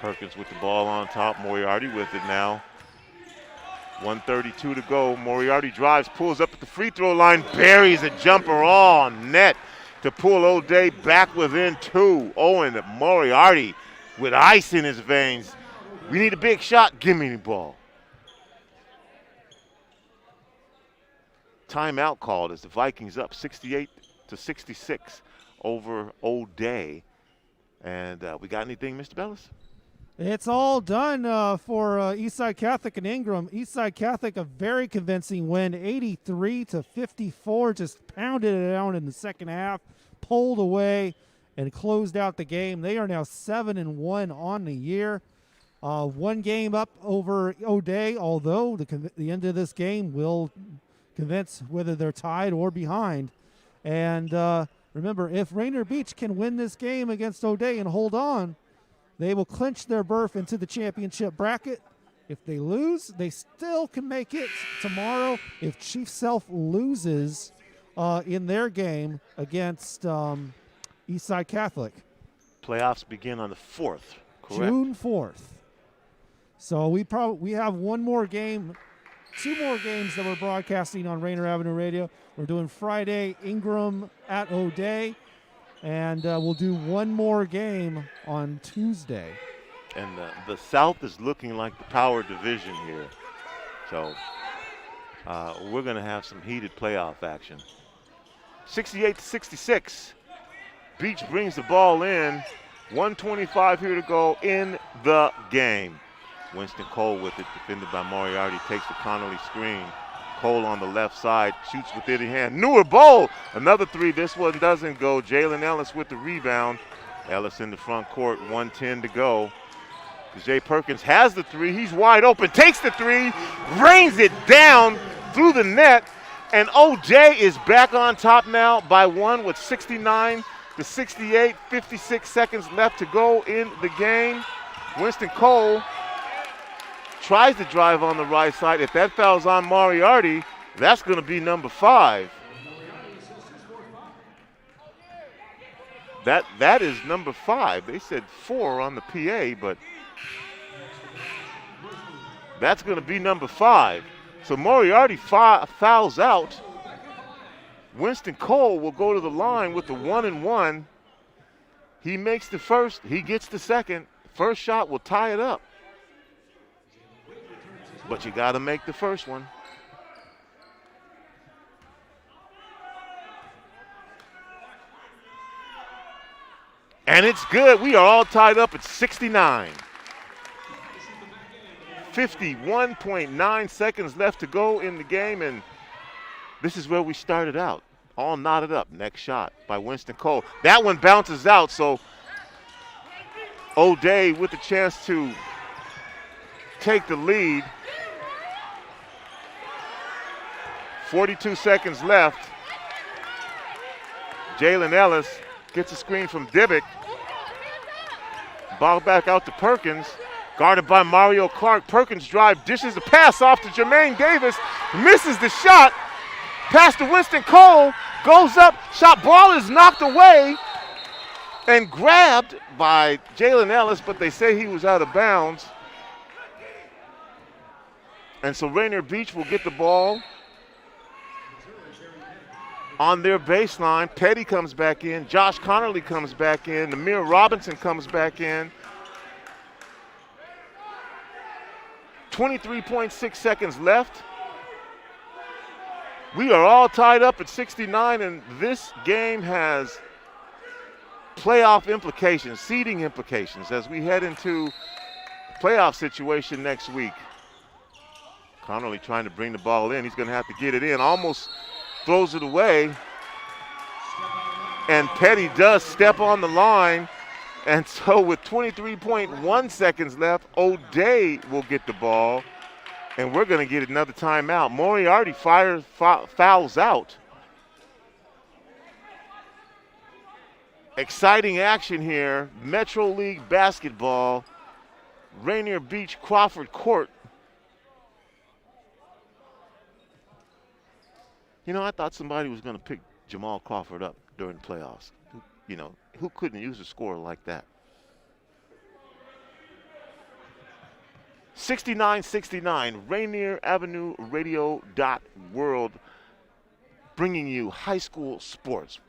Speaker 1: Perkins with the ball on top, Moriarty with it now. 1:32 to go. Moriarty drives, pulls up at the free throw line, buries a jumper on net to pull O'Day back within 2. Owen Moriarty with ice in his veins. We need a big shot. Give me the ball. Timeout called as the Vikings up 68-66 over O'Day. And we got anything, Mr. Bellis?
Speaker 2: It's all done for Eastside Catholic and Ingram. Eastside Catholic, a very convincing win, 83-54, just pounded it down in the second half, pulled away, and closed out the game. They are now 7-1 on the year. One game up over O'Day, although the end of this game will convince whether they're tied or behind. And remember, if Rainier Beach can win this game against O'Day and hold on, they will clinch their berth into the championship bracket. If they lose, they still can make it tomorrow. If Chief Self loses in their game against Eastside Catholic.
Speaker 1: Playoffs begin on the 4th, correct?
Speaker 2: June 4th. So we have one more game, 2 more games that we're broadcasting on Rainier Avenue Radio. We're doing Friday, Ingram at O'Day. And we'll do one more game on Tuesday.
Speaker 1: And the South is looking like the power division here. So we're going to have some heated playoff action. 68-66. Beach brings the ball in. 1:25 here to go in the game. Winston Cole with it, defended by Moriarty, takes the Connolly screen. Cole on the left side, shoots with either hand. Newer Bowl, another 3. This one doesn't go. Jalen Ellis with the rebound. Ellis in the front court, 1:10 to go. Jay Perkins has the 3. He's wide open, takes the 3, rains it down through the net, and O'Day is back on top now by 1 with 69-68, 56 seconds left to go in the game. Winston Cole tries to drive on the right side. If that foul's on Moriarty, that's going to be number 5. That is number 5. They said 4 on the PA, but that's going to be number 5. So Moriarty fouls out. Winston Cole will go to the line with the 1-and-1. He makes the first. He gets the second. First shot will tie it up. But you got to make the first one. And it's good. We are all tied up at 69. 51.9 seconds left to go in the game, and this is where we started out. All knotted up. Next shot by Winston Cole. That one bounces out, so O'Day with the chance to take the lead. 42 seconds left. Jalen Ellis gets a screen from Dibbick. Ball back out to Perkins. Guarded by Mario Clark. Perkins drive, dishes the pass off to Jermaine Davis. Misses the shot. Pass to Winston Cole. Goes up. Shot ball is knocked away and grabbed by Jalen Ellis, but they say he was out of bounds. And so Rainier Beach will get the ball on their baseline. Petty comes back in. Josh Connerly comes back in. Namir Robinson comes back in. 23.6 seconds left. We are all tied up at 69, and this game has playoff implications, seeding implications as we head into playoff situation next week. Connerly trying to bring the ball in. He's going to have to get it in. Almost throws it away. And Petty does step on the line. And so with 23.1 seconds left, O'Day will get the ball. And we're going to get another timeout. Moriarty fouls out. Exciting action here. Metro League basketball. Rainier Beach Crawford Court. You know, I thought somebody was going to pick Jamal Crawford up during the playoffs. You know, who couldn't use a scorer like that? 69-69, Rainier Avenue Radio .world, bringing you high school sports.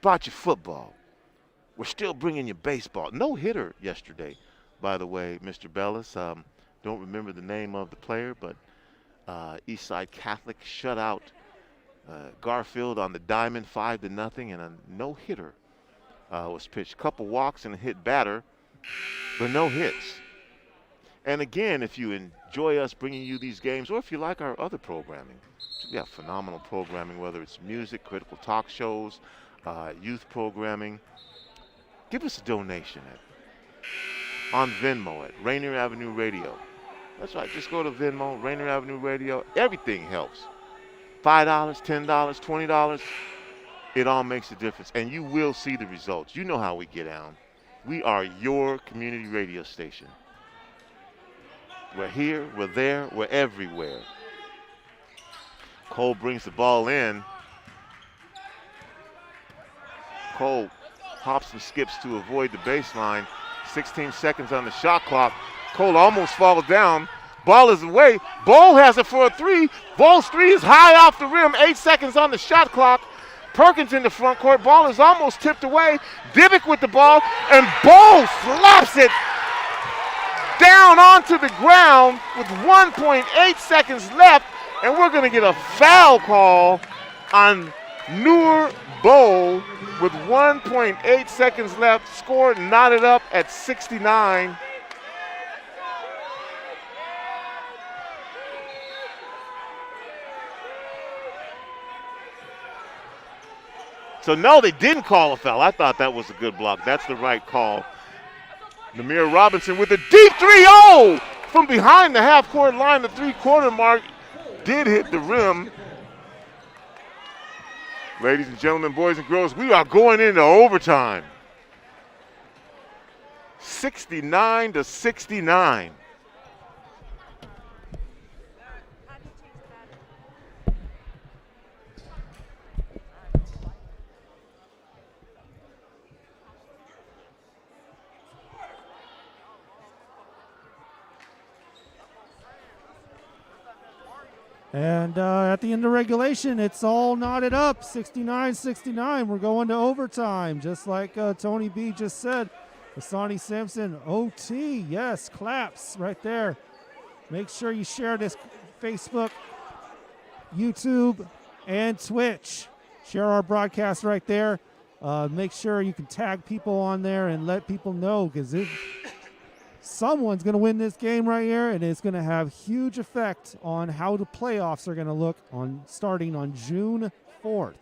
Speaker 1: Brought you football. We're still bringing you baseball. No hitter yesterday, by the way, Mr. Bellis. Don't remember the name of the player, but Eastside Catholic shut out Garfield on the diamond 5-0, and a no-hitter was pitched. Couple walks and a hit batter, but no hits. And again, if you enjoy us bringing you these games, or if you like our other programming, we have phenomenal programming, whether it's music, critical talk shows, youth programming. Give us a donation on Venmo at Rainier Avenue Radio. That's right, just go to Venmo, Rainier Avenue Radio. Everything helps. $5, $10, $20, it all makes a difference. And you will see the results. You know how we get down. We are your community radio station. We're here, we're there, we're everywhere. Cole brings the ball in. Cole hops and skips to avoid the baseline. 16 seconds on the shot clock. Cole almost falls down. Ball is away. Bowl has it for a three. Bowl's three is high off the rim. 8 seconds on the shot clock. Perkins in the front court. Ball is almost tipped away. Divick with the ball, and Bowl slaps it down onto the ground with 1.8 seconds left, and we're going to get a foul call on Noor Bowl with 1.8 seconds left. Score knotted up at 69. So no, they didn't call a foul. I thought that was a good block. That's the right call. Namir Robinson with a deep 3-0 from behind the half-court line. The three-quarter mark did hit the rim. Ladies and gentlemen, boys and girls, we are going into overtime. 69-69.
Speaker 2: And at the end of regulation, it's all knotted up, 69-69. We're going to overtime, just like Tony B just said. Asani Sampson, OT, yes, claps right there. Make sure you share this Facebook, YouTube, and Twitch. Share our broadcast right there. Make sure you can tag people on there and let people know, because someone's going to win this game right here, and it's going to have huge effect on how the playoffs are going to look starting on June 4th.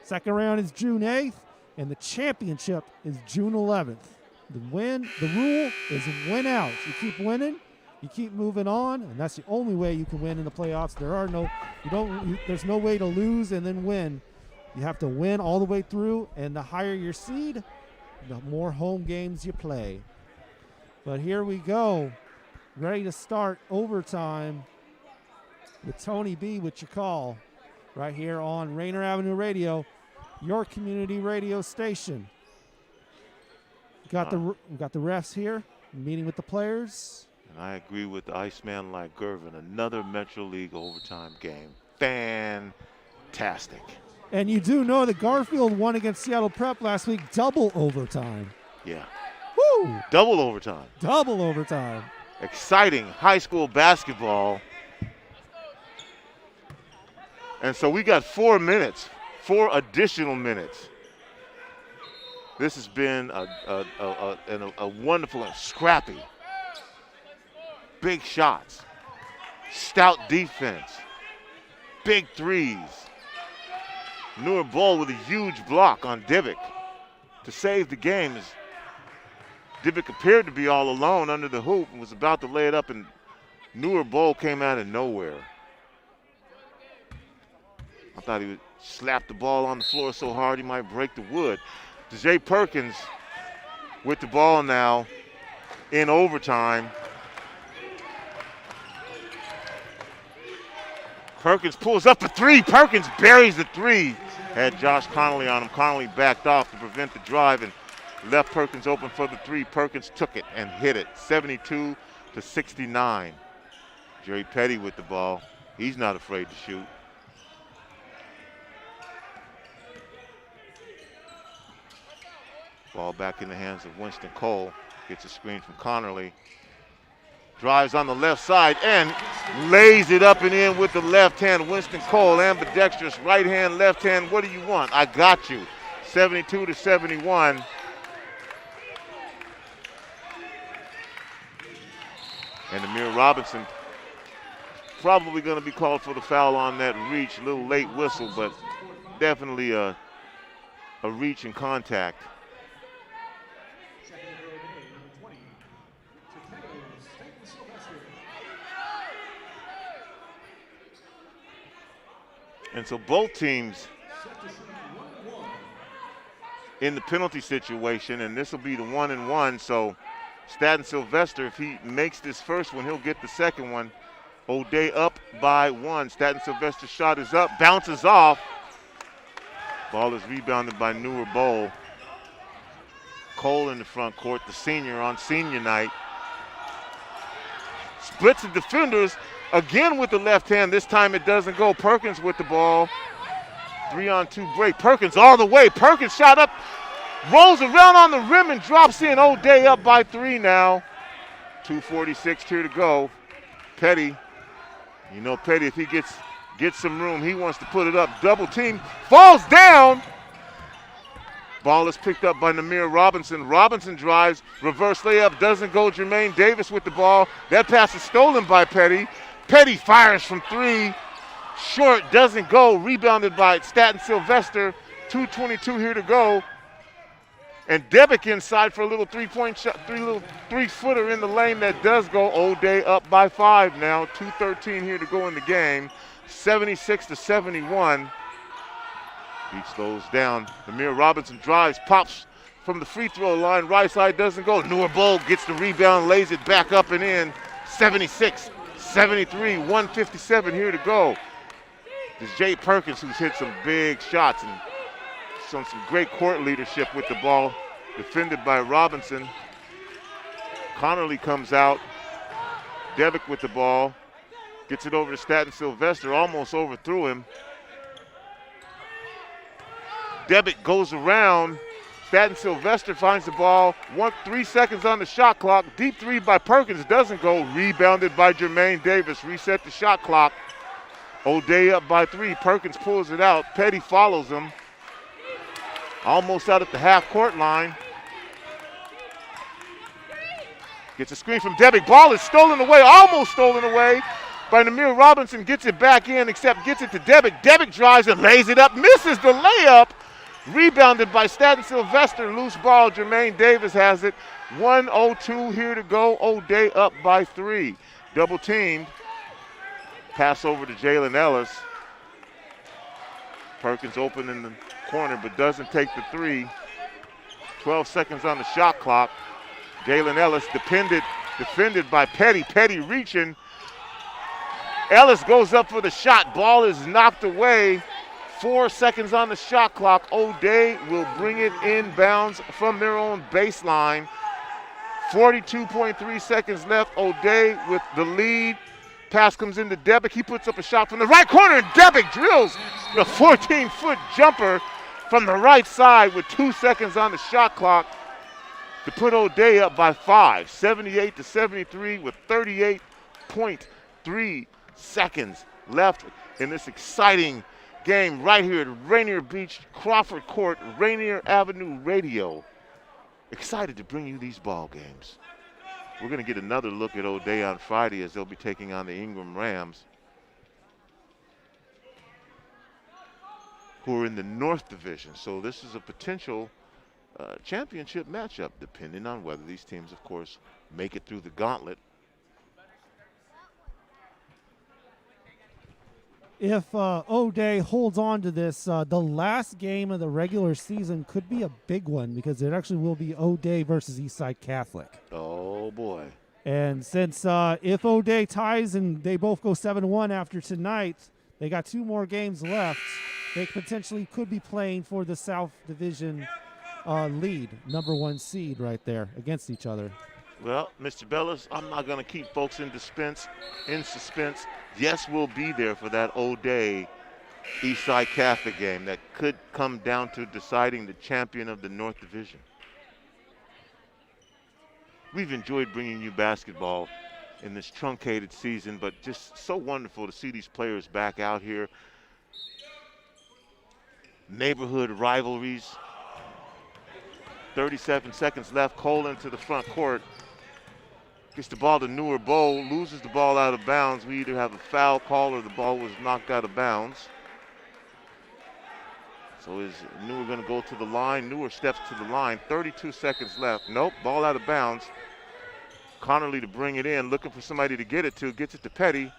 Speaker 2: Second round is June 8th, and the championship is June 11th. The rule is win out. You keep winning, you keep moving on, and that's the only way you can win in the playoffs. There's no way to lose and then win. You have to win all the way through, and the higher your seed, the more home games you play. But here we go. Ready to start overtime with Tony B with your call right here on Rainier Avenue Radio, your community radio station. We got the refs here, meeting with the players.
Speaker 1: And I agree with the Iceman like Gervin. Another Metro League overtime game. Fantastic.
Speaker 2: And you do know that Garfield won against Seattle Prep last week, double overtime.
Speaker 1: Yeah.
Speaker 2: Woo!
Speaker 1: Double overtime.
Speaker 2: Double overtime.
Speaker 1: Exciting high school basketball. And so we got 4 minutes, 4 additional minutes. This has been a wonderful and scrappy. Big shots, stout defense, big threes. Newer Bowl with a huge block on Divick to save the game. As Divick appeared to be all alone under the hoop and was about to lay it up, and Newer Bowl came out of nowhere. I thought he would slap the ball on the floor so hard he might break the wood. DJ Perkins with the ball now in overtime. Perkins pulls up a three. Perkins buries the three. Had Josh Connolly on him. Connolly backed off to prevent the drive and left Perkins open for the three. Perkins took it and hit it. 72-69. Jerry Petty with the ball. He's not afraid to shoot. Ball back in the hands of Winston Cole. Gets a screen from Connerly. Drives on the left side and lays it up and in with the left hand. Winston Cole, ambidextrous, right hand, left hand. What do you want? I got you. 72-71. And Amir Robinson probably going to be called for the foul on that reach. A little late whistle, but definitely a reach and contact. And so both teams in the penalty situation, and this will be the 1-and-1. So Staten Sylvester, if he makes this first one, he'll get the second one. O'Day up by 1. Staten Sylvester's shot is up, bounces off. Ball is rebounded by Newer Bowl. Cole in the front court, the senior on senior night. Splits the defenders. Again with the left hand, this time it doesn't go. Perkins with the ball. 3-on-2 break. Perkins all the way. Perkins shot up, rolls around on the rim and drops in. O'Day up by 3 now. 2:46 here to go. Petty, you know Petty, if he gets some room, he wants to put it up. Double team, falls down. Ball is picked up by Namir Robinson. Robinson drives, reverse layup, doesn't go. Jermaine Davis with the ball. That pass is stolen by Petty. Petty fires from 3. Short, doesn't go. Rebounded by Staten Sylvester. 2:22 here to go. And Debick inside for a little three-point shot, little three-footer in the lane that does go. O'Day up by 5 now. 2:13 here to go in the game. 76-71. Beat slows down. Namir Robinson drives, pops from the free throw line. Right side doesn't go. Newer Bowl gets the rebound, lays it back up and in. 76-73, 1:57 here to go. This Jay Perkins, who's hit some big shots and shown some great court leadership with the ball. Defended by Robinson. Connerly comes out. Devick with the ball. Gets it over to Staten Sylvester, almost overthrew him. Devick goes around. Staten Sylvester finds the ball. 3 seconds on the shot clock. Deep three by Perkins doesn't go. Rebounded by Jermaine Davis. Reset the shot clock. O'Day up by 3. Perkins pulls it out. Petty follows him. Almost out at the half-court line. Gets a screen from Devick. Ball is stolen away, almost stolen away by Namir Robinson. Gets it back in, except gets it to Devick. Devick drives and lays it up. Misses the layup. Rebounded by Staten Sylvester. Loose ball. Jermaine Davis has it. 1:02 here to go. O'Day up by 3. Double teamed. Pass over to Jalen Ellis. Perkins open in the corner but doesn't take the 3. 12 seconds on the shot clock. Jalen Ellis defended by Petty. Petty reaching. Ellis goes up for the shot. Ball is knocked away. 4 seconds on the shot clock. O'Day will bring it inbounds from their own baseline. 42.3 seconds left. O'Day with the lead. Pass comes into Debick. He puts up a shot from the right corner, and Debick drills the 14-foot jumper from the right side with 2 seconds on the shot clock to put O'Day up by 5, 78-73 with 38.3 seconds left in this exciting game right here at Rainier Beach, Crawford Court, Rainier Avenue Radio. Excited to bring you these ball games. We're going to get another look at O'Day on Friday as they'll be taking on the Ingram Rams, who are in the North Division. So this is a potential championship matchup, depending on whether these teams, of course, make it through the gauntlet.
Speaker 2: If O'Day holds on to this, the last game of the regular season could be a big one because it actually will be O'Day versus Eastside Catholic.
Speaker 1: Oh, boy.
Speaker 2: And since if O'Day ties and they both go 7-1 after tonight, they got 2 more games left. They potentially could be playing for the South Division lead, number 1 seed right there against each other.
Speaker 1: Well, Mr. Bellis, I'm not going to keep folks in suspense. Yes, we'll be there for that O'Day Eastside Catholic game that could come down to deciding the champion of the North Division. We've enjoyed bringing you basketball in this truncated season, but just so wonderful to see these players back out here. Neighborhood rivalries. 37 seconds left. Cole into the front court. Gets the ball to Newer Bowl, loses the ball out of bounds. We either have a foul call or the ball was knocked out of bounds. So is Newer going to go to the line? Newer steps to the line. 32 seconds left. Nope, ball out of bounds. Connerly to bring it in, looking for somebody to get it to. Gets it to Petty.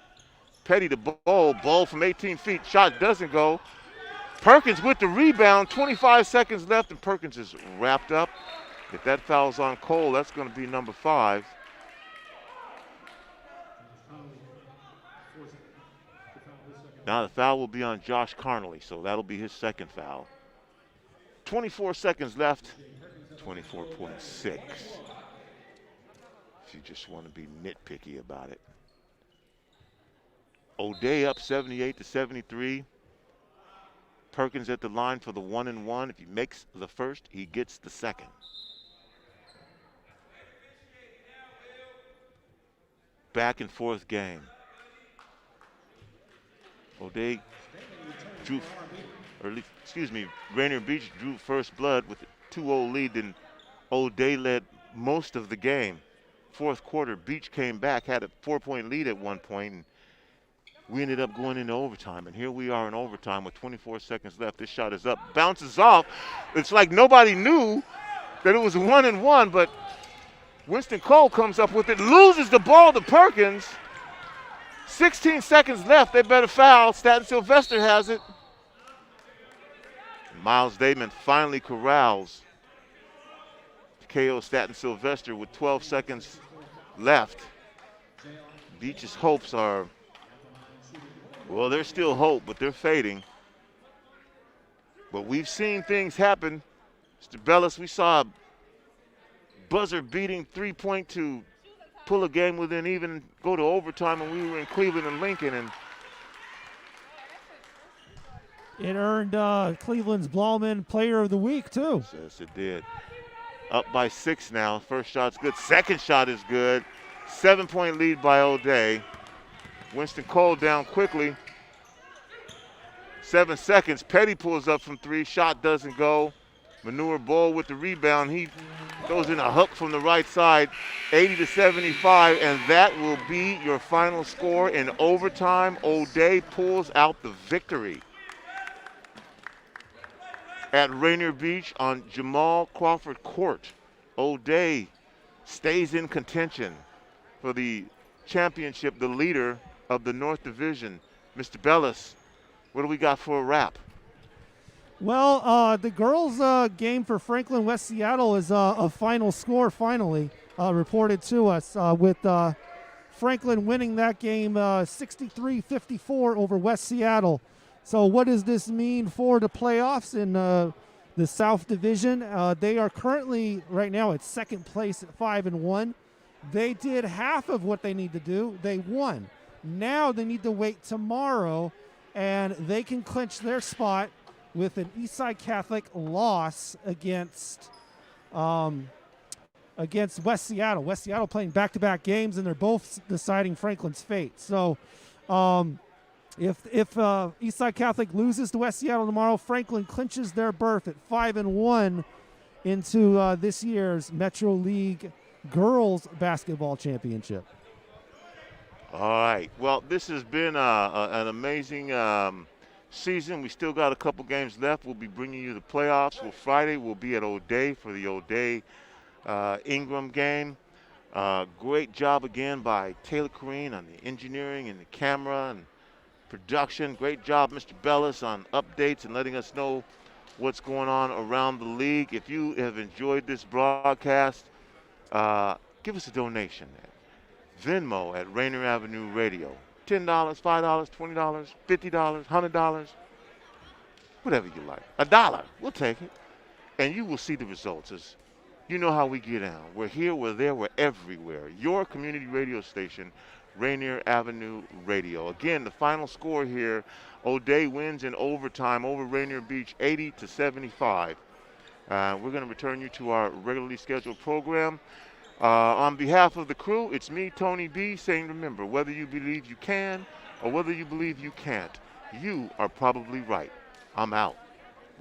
Speaker 1: Petty to Bowl. Bowl from 18 feet. Shot doesn't go. Perkins with the rebound. 25 seconds left, and Perkins is wrapped up. If that foul's on Cole, that's going to be number 5. Now the foul will be on Josh Carnley, so that'll be his second foul. 24 seconds left, 24.6. If you just want to be nitpicky about it. O'Day up 78-73. Perkins at the line for the 1-and-1. If he makes the first, he gets the second. Back and forth game. O'Day drew, Rainier Beach drew first blood with a 2-0 lead, then O'Day led most of the game. Fourth quarter, Beach came back, had a 4-point lead at one point, and we ended up going into overtime. And here we are in overtime with 24 seconds left. This shot is up, bounces off. It's like nobody knew that it was a 1-and-1, but Winston Cole comes up with it, loses the ball to Perkins. 16 seconds left. They better foul. Staten Sylvester has it. Miles Damon finally corrals KO Staten Sylvester with 12 seconds left. Beach's hopes are, well, there's still hope, but they're fading. But we've seen things happen. Mr. Bellis, we saw a buzzer-beating three-point to pull a game within even, go to overtime when we were in Cleveland and Lincoln. And
Speaker 2: it earned Cleveland's Blauman Player of the Week, too.
Speaker 1: Yes, it did. Up by 6 now. First shot's good. Second shot is good. 7-point lead by O'Day. Winston Cole down quickly. 7 seconds. Petty pulls up from 3. Shot doesn't go. Manure Bowl with the rebound. He goes in a hook from the right side, 80-75, and that will be your final score in overtime. O'Day pulls out the victory at Rainier Beach on Jamal Crawford Court. O'Day stays in contention for the championship, the leader of the North Division. Mr. Bellis, what do we got for a wrap?
Speaker 2: Well, the girls' game for Franklin West Seattle is a final score finally. reported to us with Franklin winning that game 63-54 over West Seattle. So what does this mean for the playoffs in the South Division? They are currently right now at second place at 5-1. They did half of what they need to do. They won. Now they need to wait tomorrow, and they can clinch their spot with an Eastside Catholic loss against West Seattle. West Seattle playing back-to-back games, and they're both deciding Franklin's fate. So if Eastside Catholic loses to West Seattle tomorrow, Franklin clinches their berth at 5-1 into this year's Metro League Girls Basketball Championship.
Speaker 1: All right. Well, this has been an amazing season. We still got a couple games left. We'll be bringing you the playoffs. Well, Friday we'll be at O'Day for the O'Day Ingram game. Great job again by Taylor Corrine on the engineering and the camera and production. Great job, Mr. Bellis, on updates and letting us know what's going on around the league. If you have enjoyed this broadcast, give us a donation at Venmo at Rainier Avenue Radio. $10, $5, $20, $50, $100, whatever you like. $1, we'll take it. And you will see the results. As you know how we get down. We're here, we're there, we're everywhere. Your community radio station, Rainier Avenue Radio. Again, the final score here, O'Day wins in overtime over Rainier Beach, 80-75. We're going to return you to our regularly scheduled program. On behalf of the crew, it's me, Tony B, saying remember, whether you believe you can or whether you believe you can't, you are probably right. I'm out.